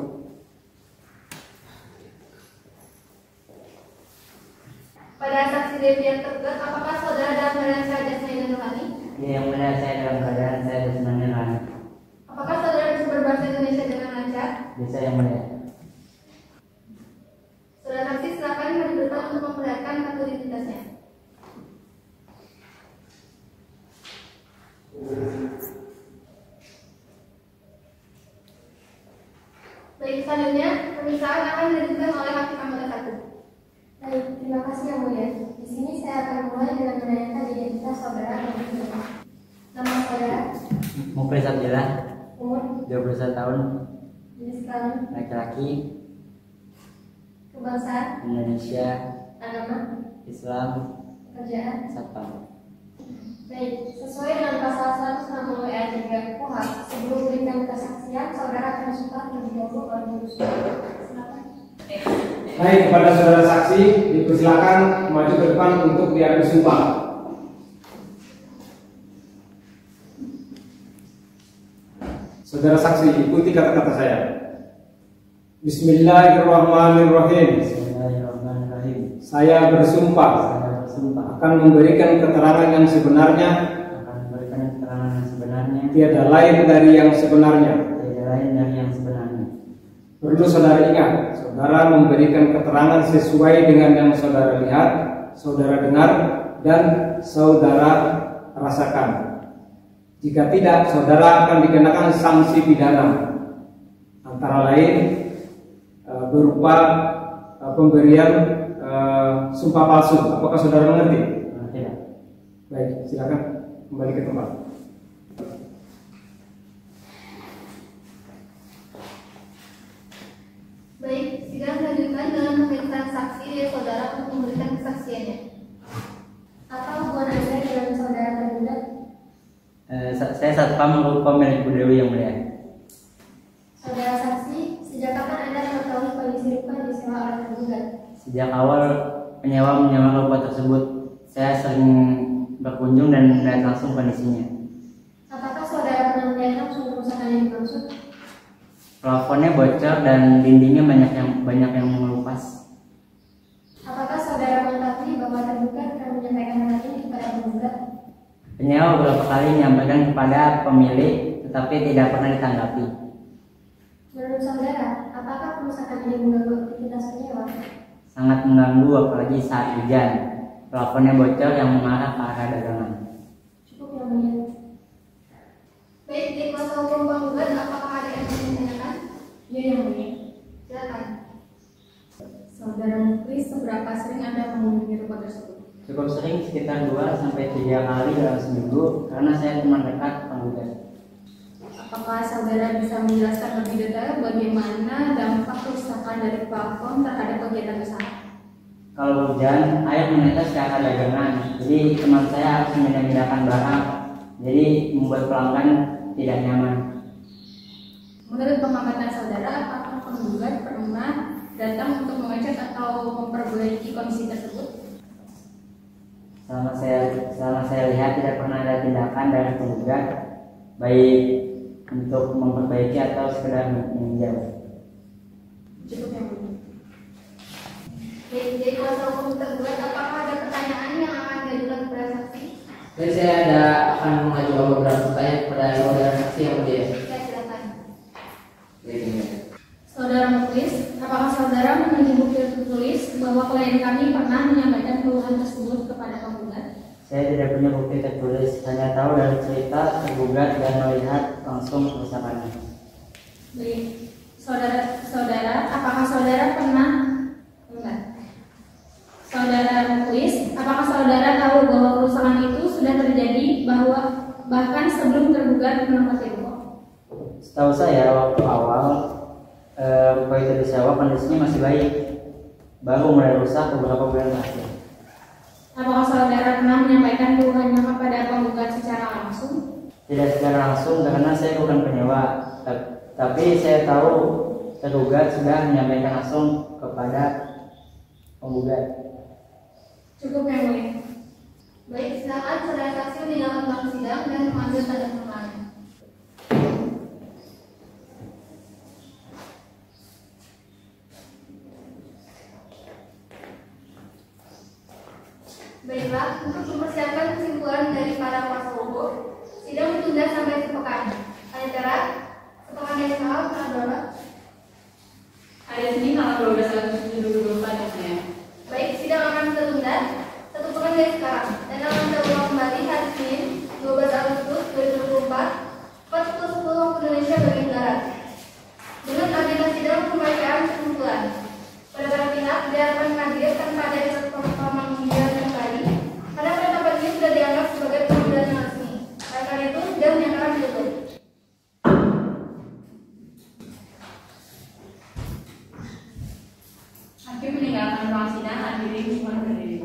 Pada saksi dari pihak tergugat, apakah saudara dalam keadaan sehat jasmani dan rohani? Ya, yang mulia, saya dalam keadaan saya jasmani rohani. Apakah saudara bisa berbahasa Indonesia dengan lancar? Bisa yang mulia. Saudara saksi silakan maju ke depan untuk memperlihatkan kartu identitasnya. Baik, selanjutnya pemeriksaan akan dilanjutkan oleh hakim anggota 1. Baik, terima kasih yang mulia. Di sini saya akan mulai dengan menanyakan identitas saudara yang benar. Nama saudara, Muklis Abdillah, umur, 21 tahun, jenis kelamin, laki-laki, kebangsaan, Indonesia, agama, Islam, pekerjaan. Satpam. Baik, sesuai dengan pasal 160 ayat 3 KUHP, sebelum memberikan kesaksian, saudara akan disumpah terlebih dahulu oleh Yusuf. Silakan. Baik, kepada saudara saksi dipersilakan maju ke depan untuk diadu sumpah. Saudara saksi, ikuti kata-kata saya. Bismillahirrahmanirrahim. Bismillahirrahmanirrahim. Saya bersumpah Saya bersumpah akan memberikan keterangan yang sebenarnya, akan memberikan keterangan yang sebenarnya, tiada lain dari yang sebenarnya. tidak lain dari yang sebenarnya. Perlu saudara ingat, saudara memberikan keterangan sesuai dengan yang saudara lihat, saudara dengar, dan saudara rasakan. Jika tidak, saudara akan dikenakan sanksi pidana, antara lain berupa pemberian sumpah palsu. Apakah saudara mengerti? Tidak. Baik, silakan kembali ke tempat. Baik, diri saudara untuk memberikan kesaksiannya. Apa hubungan Anda dengan saudara tergugat? Saya satpam Ruko milik Bu Dewi yang mulia. Saudara saksi, sejak kapan Anda mengetahui kondisi rumah disewa oleh tergugat? Sejak awal penyewa menyewa rumah tersebut, saya sering berkunjung dan melihat langsung kondisinya. Apakah saudara pernah melihat langsung kerusakan yang dimaksud? Plafonnya bocor dan dindingnya banyak yang mengelupas. Apakah saudara mengetahui bahwa tergugat akan menyampaikan hal ini kepada penggugat? Penyewa beberapa kali menyampaikan kepada pemilik, tetapi tidak pernah ditanggapi. Menurut saudara, apakah kerusakan ini mengganggu aktivitas penyewa? Sangat mengganggu apalagi saat hujan. Plafonnya bocor yang mengarah ke arah dagangan. Cukup yang mulia. Baik, di kuasa hukum penggugat, apakah ada yang ingin ditanyakan? Ya yang mulia. Silakan. Saudara Muklis, seberapa sering Anda mengunjungi rumah tersebut? Cukup sering, sekitar 2-3 kali dalam seminggu, karena saya teman dekat penggugat. Apakah saudara bisa menjelaskan lebih detail bagaimana dampak kerusakan dari plafon terhadap kegiatan usaha? Kalau hujan, air menetes ke arah dagangan, jadi teman saya harus memindahkan barang, jadi membuat pelanggan tidak nyaman. Menurut pengamatan saudara, apakah penggugat pernah datang untuk mengecek atau memperbaiki kondisi tersebut? Selama saya lihat tidak pernah ada tindakan dari penggugat, baik untuk memperbaiki atau sekedar meninjau. Cukup yang mulia. Baik, di kuasa hukum tergugat, apakah ada pertanyaan yang akan diajukan kepada saksi? Dan saya akan mengajukan beberapa pertanyaan kepada saudara saksi yang mulia. Ya, silakan. Saudara Muklis, apakah saudara memiliki bukti tertulis bahwa klien kami pernah menyampaikan keluhan tersebut kepada penggugat? Saya tidak punya bukti tertulis, hanya tahu dari cerita tergugat dan melihat langsung kerusakannya. Baik, saudara, apakah saudara pernah Saudara Muklis, apakah saudara tahu bahwa kerusakan itu sudah terjadi bahkan sebelum tergugat menempati rumah? Setahu saya waktu awal rumah itu disewa kondisinya masih baik, baru mulai rusak beberapa bulan terakhir. Apakah saudara pernah menyampaikan keluhannya kepada penggugat secara langsung? Tidak secara langsung karena saya bukan penyewa, tapi saya tahu tergugat sudah menyampaikan langsung kepada penggugat. Cukup yang mulia. Baik, silakan saudara saksi meninggalkan ruang sidang dan mengambil tanda tangan. Baiklah, untuk mempersiapkan kesimpulan dari para kuasa hukum, sidang ditunda sampai sepekan. Acara sepekan dari tanggal berapa? Hari Senin tanggal 12 Agustus 2024 ya saya. Baik, sidang akan tertunda 1 pekan dari sekarang dan akan terulang kembali hari Senin 12 Agustus 2024 pukul 10 waktu Indonesia bagian barat. Dengan agenda sidang pembacaan kesimpulan, pada para pihak diharapkan hadir tanpa ada performa yang kali karena pendapat ini sudah dianggap sebagai pemanggilan yang resmi. Oleh karena itu, sidang dinyatakan ditutup. Hakim meninggalkan ruang sidang, hadirin semua berdiri.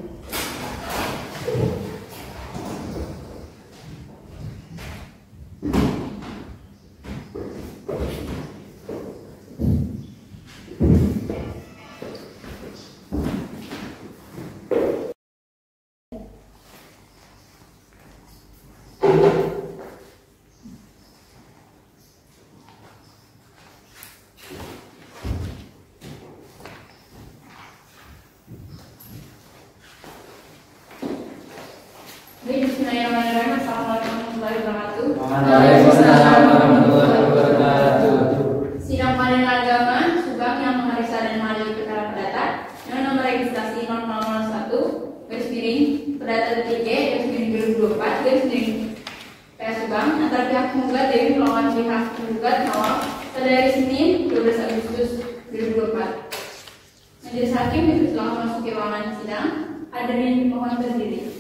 Bismillahirrahmanirrahim. Assalamualaikum warahmatullahi wabarakatuh. Waalaikumsalam warahmatullahi wabarakatuh. Sidang Pengadilan Agama Subang yang memeriksa dan mengadili perkara perdata dengan nomor registrasi 0001 garis miring perdata 3 garis miring 2024 garis miring PA Subang antara pihak penggugat Dewi melawan pihak penggugat Nawal pada hari Senin 12 Agustus 2024. Majelis Hakim dipersilakan masuk ke ruangan sidang. Hadirin mohon berdiri.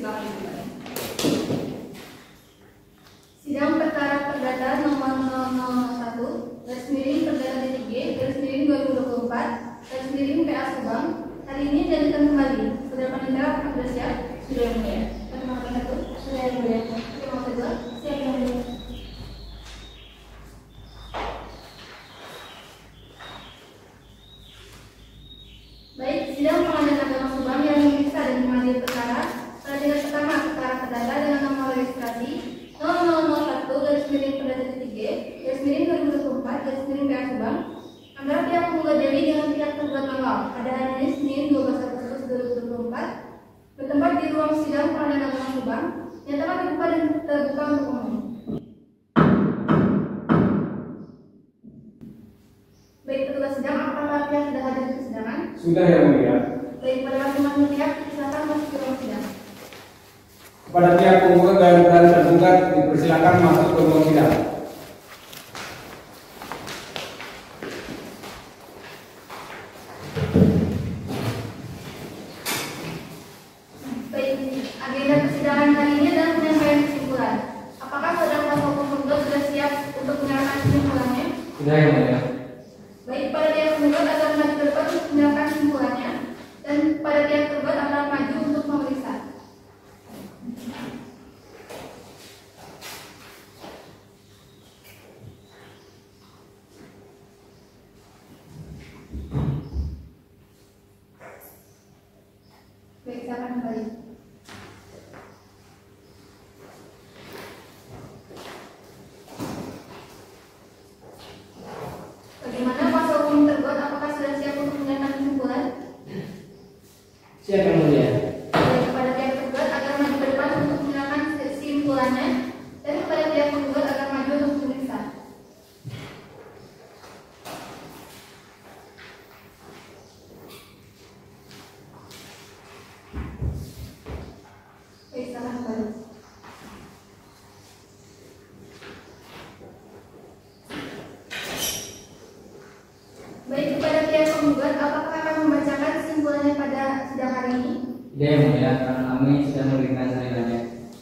Dipersilakan kembali. Sidang perkara perdata nomor 0001 garis miring perdata titik G garis miring 2024 garis miring PA Subang hari ini dilanjutkan kembali. Saudara Panitera, sudah siap? Sudah yang mulia. Terima kasih. Sudah yang mulia. Terima kasih. Siap yang mulia. Baik, sidang pengadilan agama Subang yang memeriksa dan mengadili perkara pada tingkat pertama perkara perdata dengan nomor registrasi 0001 garis miring perdata titik G garis miring 2024 garis miring PA Subang antara pihak penggugat Dewi dengan pihak tergugat Mawar pada hari ini Senin 12 Agustus 2024 bertempat di ruang sidang pengadilan agama Subang yang telah dibuka dan terbuka untuk umum. Baik, petugas sidang, apakah pihak sudah hadir di persidangan? Sudah yang mulia. Baik, pada masing-masing pihak silakan masuk ke ruang sidang. Kepada pihak penggugat dan tergugat dipersilakan masuk ke ruang sidang. Baik, agenda persidangan hari ini adalah penyampaian kesimpulan. Apakah saudara kuasa hukum penggugat sudah siap untuk menyerahkan kesimpulannya? Sudah yang mulia. Baik, pada pihak penggugat akan maju ke depan untuk menyerahkan kesimpulannya dan pada pihak tergugat akan maju untuk memeriksa. Baik, silakan kembali. Bagaimana kuasa hukum tergugat? Apakah sudah siap untuk menyerahkan kesimpulan? Siap yang mulia. Baik, kepada pihak tergugat agar maju ke depan untuk menyerahkan kesimpulannya dan kepada pihak penggugat agar maju untuk memeriksa. Baik, silakan kembali. Baik, kepada pihak penggugat, apakah akan membacakan kesimpulannya pada sidang hari ini? Tidak yang mulia, karena kami sudah memberikan salinan.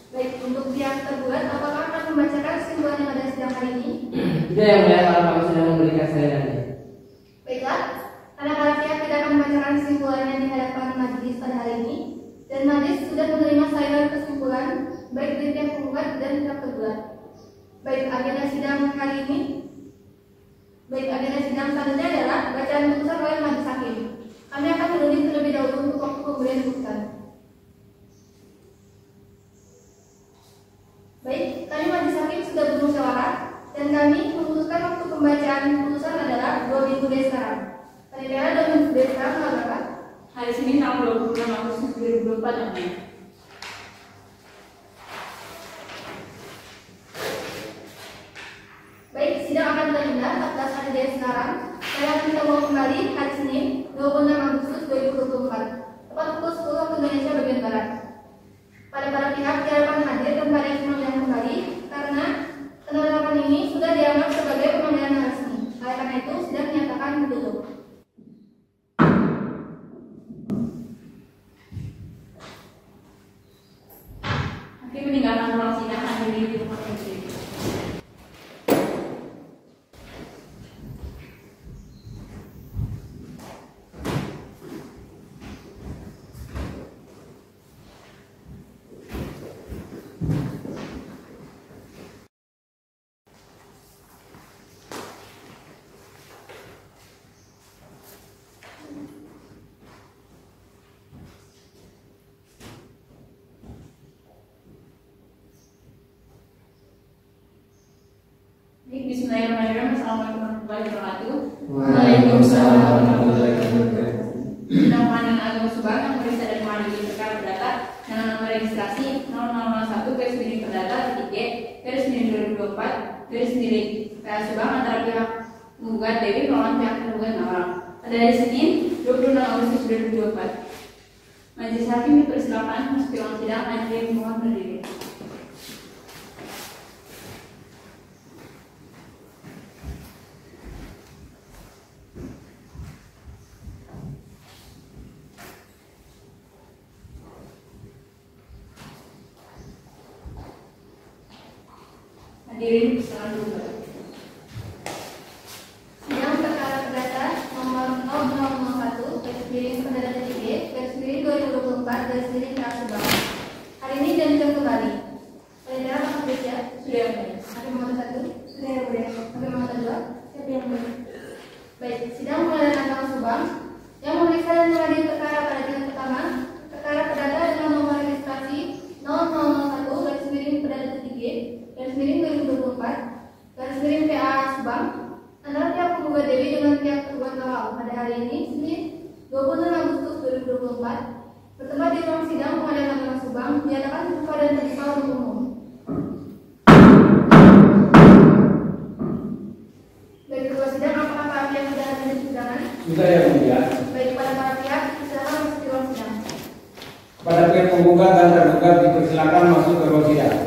Baik, untuk pihak tergugat, apakah akan membacakan kesimpulannya pada sidang hari ini? Tidak yang mulia, karena kami sudah memberikan salinan. Baiklah, karena para pihak tidak akan membacakan kesimpulannya di hadapan majelis pada hari ini, dan majelis sudah menerima salinan kesimpulan baik dari pihak penggugat dan pihak tergugat. Baik, agenda sidang hari ini. Baik, agenda sidang selanjutnya adalah bacaan putusan oleh majelis hakim. Kami akan menunding terlebih dahulu untuk waktu pemberian putusan. Baik, kami majelis hakim sudah bermusyawarah dan kami memutuskan waktu pembacaan putusan adalah 2 minggu dari sekarang. Panitera 2 minggu dari sekarang tanggal berapa? Hari Senin tanggal 26 Agustus 2024 yang mulia. Baik, sidang akan tertunda 14 hari dari sekarang. Saya akan minta mau kembali hari Senin 26 Agustus 2024 tepat pukul 10 waktu Indonesia bagian Barat. Pada para pihak diharapkan hadir dan pada pemanggilan kembali karena penetapan ini sudah dianggap sebagai pemanggilan yang resmi. Oleh karena itu, sidang dinyatakan ditutup. Hakim meninggalkan ruang sidang hadiri di tempat berdiri. Bismillahirrahmanirrahim. Assalamualaikum warahmatullahi wabarakatuh. Waalaikumsalam warahmatullahi wabarakatuh. Sidang Pengadilan Agama Subang yang memeriksa dan mengadili perkara perdata dengan nomor registrasi 0001 garis miring perdata titik G garis miring 2024 garis miring PA Subang antara pihak penggugat Dewi melawan pihak tergugat Nawang pada hari Senin 26 Agustus 2024. Majelis hakim dipersilakan masuk ke ruang sidang. Hadirin mohon berdiri. Miring setengah 2. Sidang perkara perdata nomor 0001 garis miring perdata TG garis miring 2024 garis miring PA Subang. Hari ini dilanjutkan kembali. Saudara Pak Beja Sudah yang mulia. hakim nomor 1 sudah yang mulia. Hakim nomor 2 siapa yang mulia? Baik, sidang pengadilan agama Subang yang memeriksa dan mengadili perkara pada tingkat pertama perkara perdata dengan nomor registrasi 0001 garis miring perdata TG garis miring 2024 garis miring PA Subang antara pihak penggugat Dewi dengan pihak tergugat Lawang pada hari ini Senin 26 Agustus 2024 bertempat di ruang sidang pengadilan agama Subang dinyatakan terbuka dan terbuka untuk umum. Baik kedua sidang, apakah para pihak sudah hadir di persidangan? Sudah yang mulia. Baik pada para pihak, silakan masuk ke ruang sidang. Pada pihak penggugat dan tergugat dipersilakan masuk ke ruang sidang.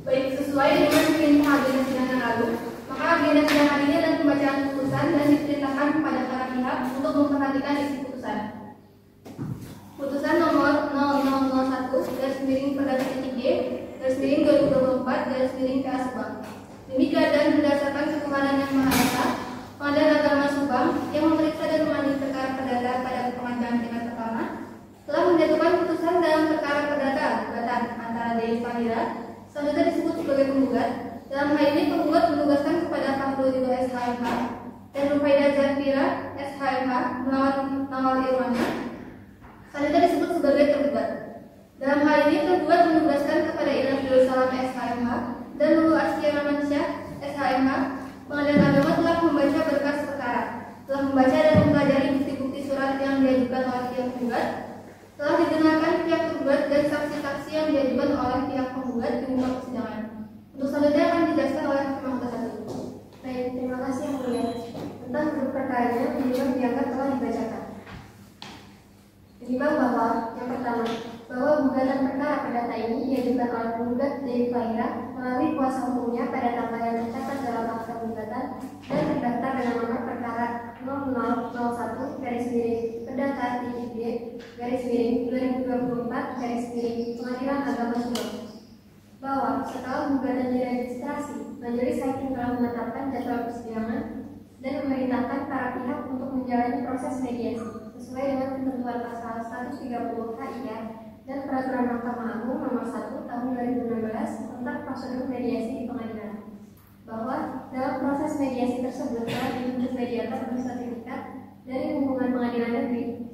Baik, sesuai dengan perintah agenda sidang yang lalu, maka agenda sidang hari ini adalah pembacaan putusan dan diperintahkan kepada para pihak untuk memperhatikan isi putusan. Putusan nomor 0001 garis miring perdata TG garis miring 2024 garis miring PA Subang. Demikian dan berdasarkan ketuhanan yang Maha Esa, Pengadilan Agama Subang yang memeriksa dan mengadili perkara perdata pada pengadilan tingkat pertama telah menjatuhkan putusan dalam perkara perdata gugatan antara Dewi Fahira selanjutnya disebut sebagai penggugat. Dalam hal ini penggugat menugaskan kepada Fahrul Ridho SHMH dan Rufaidah Zafira SHMH melawan Nawal Irwana selanjutnya disebut sebagai tergugat. Dalam hal ini tergugat menugaskan kepada Ilham Salam SHMH dan Nurul Askia Ramansyah SHMH. Pengadilan Agama telah membaca berkas perkara, telah membaca dan mempelajari bukti-bukti surat yang diajukan oleh pihak penggugat, telah didengarkan pihak tergugat dan saksi-saksi yang diajukan oleh pihak penggugat di muka persidangan. Untuk selanjutnya akan dijelaskan oleh Hakim Anggota 1. Baik, terima kasih yang mulia. Tentang duduk perkaranya, menimbang dianggap telah dibacakan. Menimbang bahwa yang pertama, bahwa gugatan perkara perdata ini diajukan oleh penggugat Dewi Fahira melalui kuasa hukumnya pada tanggal yang tercatat dalam akta gugatan dan terdaftar dengan nomor perkara 0001 garis miring perdata TG garis miring 2024 garis miring Pengadilan Agama Subang. Bahwa setelah gugatan diregistrasi, majelis hakim telah menetapkan jadwal persidangan dan memerintahkan para pihak untuk menjalani proses mediasi sesuai dengan ketentuan pasal 130 KIA dan Peraturan Mahkamah Agung Nomor 1 Tahun 2016 tentang prosedur mediasi di pengadilan. Bahwa dalam proses mediasi tersebut telah ditunjuk mediator bersertifikat dari hubungan pengadilan negeri.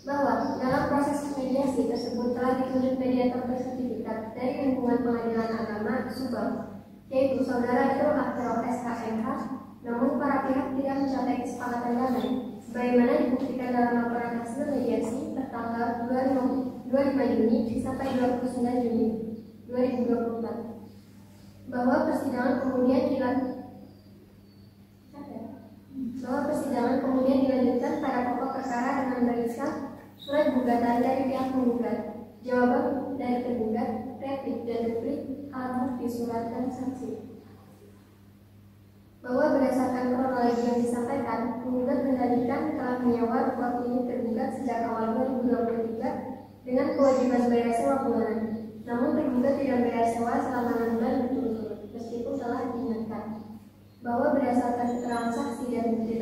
Bahwa dalam proses mediasi tersebut telah ditunjuk mediator bersertifikat dari lingkungan pengadilan agama Subang, yaitu saudara Nurul Akbar SHMH. Namun para pihak tidak mencapai kesepakatan damai, sebagaimana dibuktikan dalam laporan hasil mediasi tertanggal 25 Juni sampai 29 Juni 2024. Bahwa persidangan kemudian dilanjutkan pada pokok perkara dengan memeriksa surat gugatan dari pihak penggugat, jawaban dari tergugat, replik dan duplik, alat bukti surat dan saksi. Bahwa berdasarkan kronologi yang disampaikan, penggugat mendalilkan telah menyewa rumah klinik tergugat sejak awal 2023 dengan kewajiban bayar sewa bulanan. Namun tergugat tidak bayar sewa selama 6 bulan berturut-turut, meskipun telah diingatkan. Bahwa berdasarkan keterangan saksi dan bukti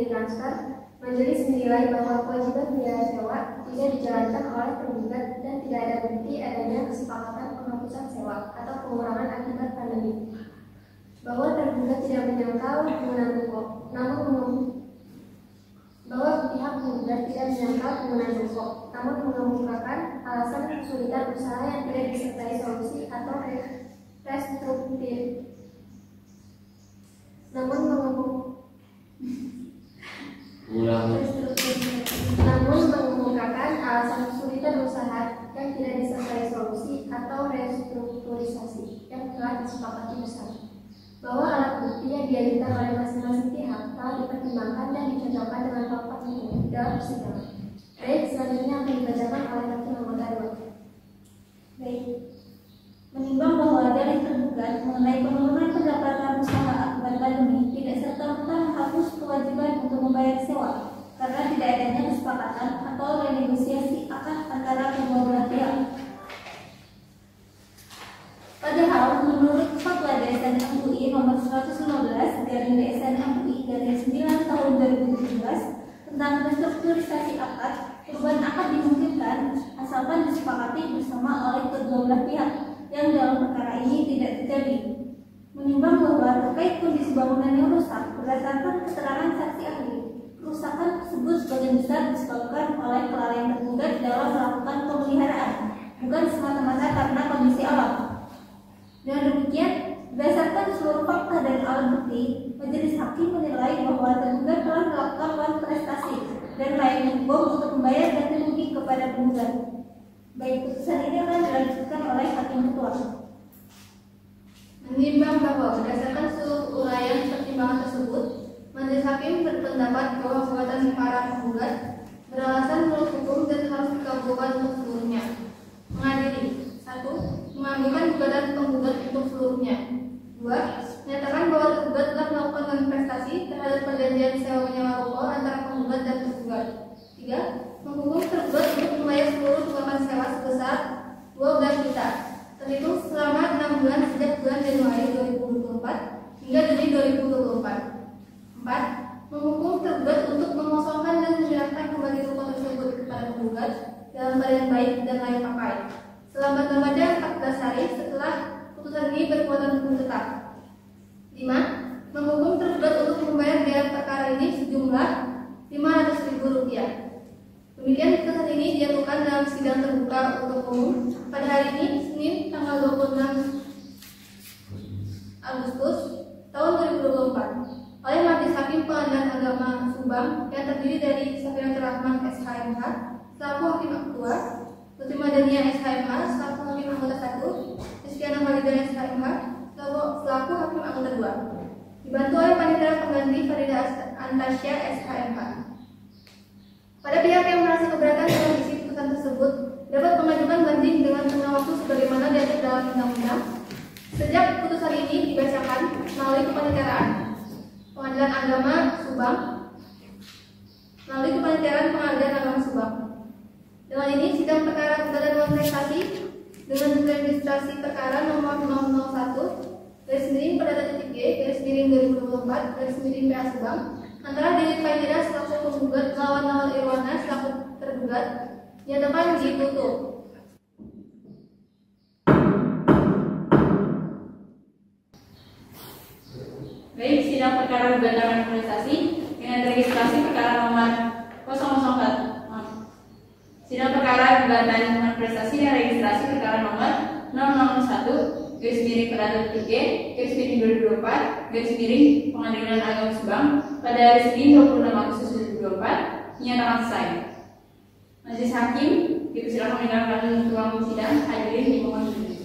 transfer, majelis menilai bahwa kewajiban biaya sewa tidak dijalankan oleh tergugat dan tidak ada bukti adanya kesepakatan penghapusan sewa atau pengurangan akibat pandemi. Bahwa tergugat tidak menyangkal penggunaan pokok, namun mengemukakan alasan kesulitan usaha yang tidak disertai solusi atau restruktur. Namun mengemukakan alasan kesulitan usaha yang tidak disertai solusi atau restrukturisasi yang telah disepakati bersama. Bahwa alat bukti yang diajukan oleh masing-masing pihak telah dipertimbangkan dan dicocokkan dengan fakta hukum dalam persidangan. Baik, selanjutnya akan dibacakan oleh Hakim Anggota 2. Baik, menimbang bahwa dari tergugat mengenai penurunan pendapatan usaha akibat pandemi tidak serta-merta menghapus kewajiban untuk membayar sewa karena tidak adanya kesepakatan atau renegosiasi akad antara kedua belah pihak. Padahal menurut Fatwa DSN MUI nomor 115 garing DSN MUI garing 9 tahun 2017 tentang restrukturisasi akad, perubahan akad dimungkinkan asalkan disepakati bersama oleh kedua belah pihak yang dalam perkara ini tidak terjadi. Menimbang bahwa terkait kondisi bangunan yang rusak berdasarkan keterangan saksi ahli, kerusakan tersebut sebagian besar disebabkan oleh kelalaian tergugat dalam melakukan pemeliharaan, bukan semata-mata karena kondisi alam. Dengan demikian, berdasarkan seluruh fakta dan alat bukti, majelis hakim menilai bahwa tergugat telah melakukan prestasi dan layak hukum untuk membayar ganti rugi kepada penggugat. Baik, putusan ini akan dilanjutkan oleh hakim ketua. Menimbang bahwa berdasarkan seluruh uraian pertimbangan tersebut, majelis hakim berpendapat bahwa perbuatan para penggugat beralasan menurut hukum dan harus dikabulkan untuk seluruhnya. Mengadili: 1. Mengambilkan gugatan penggugat untuk seluruhnya. 2. Menyatakan bahwa tergugat telah melakukan prestasi terhadap perjanjian sewa menyewa ruko antara penggugat dan tergugat. 3. Menghukum tergugat untuk membayar seluruh tunggakan sewa sebesar 12 juta, terhitung selama 6 bulan sejak bulan Januari 2024 hingga Juni 2024. 4. Menghukum tergugat untuk mengosongkan dan menyerahkan kembali ruko tersebut kepada penggugat dalam keadaan baik dan layak pakai selambat-lambatnya 14 hari setelah putusan ini berkekuatan hukum tetap. 5. Menghukum tergugat untuk membayar biaya perkara ini sejumlah Rp500.000. Demikian putusan ini dijatuhkan dalam sidang terbuka untuk umum pada hari ini, Senin, tanggal 26 Agustus tahun 2024 oleh Majelis Hakim Pengadilan Agama Subang yang terdiri dari Safiratul Rahman SHMH selaku Hakim Ketua, Putri Madania SHMH selaku Hakim Anggota 1, Rizkyana Walida SHMH selaku Hakim Anggota 2, dibantu oleh Panitera Pengganti Farida Antasya SHMH. Pada pihak yang merasa keberatan dengan isi putusan tersebut dapat mengajukan banding dengan tengah waktu sebagaimana diatur dalam undang-undang sejak putusan ini dibacakan melalui kepaniteraan Pengadilan Agama Subang Dengan ini sidang perkara gugatan uang prestasi dengan registrasi perkara nomor 001/G/Perdata.G/2024/PA Subang antara Dewi Faidira selaku penggugat lawan Nawal Irwana selaku tergugat nyatakan ditutup. Baik, sidang perkara gugatan prestasi dengan registrasi perkara nomor 004. Sidang perkara gugatan prestasi dan registrasi perkara nomor 001/G/Perdata.G/2024/Pengadilan Agama Subang pada hari Senin 26 Agustus 2024 dinyatakan selesai. Majelis Hakim dipersilakan mendengarkan ruang sidang. Hadirin dimohon berdiri.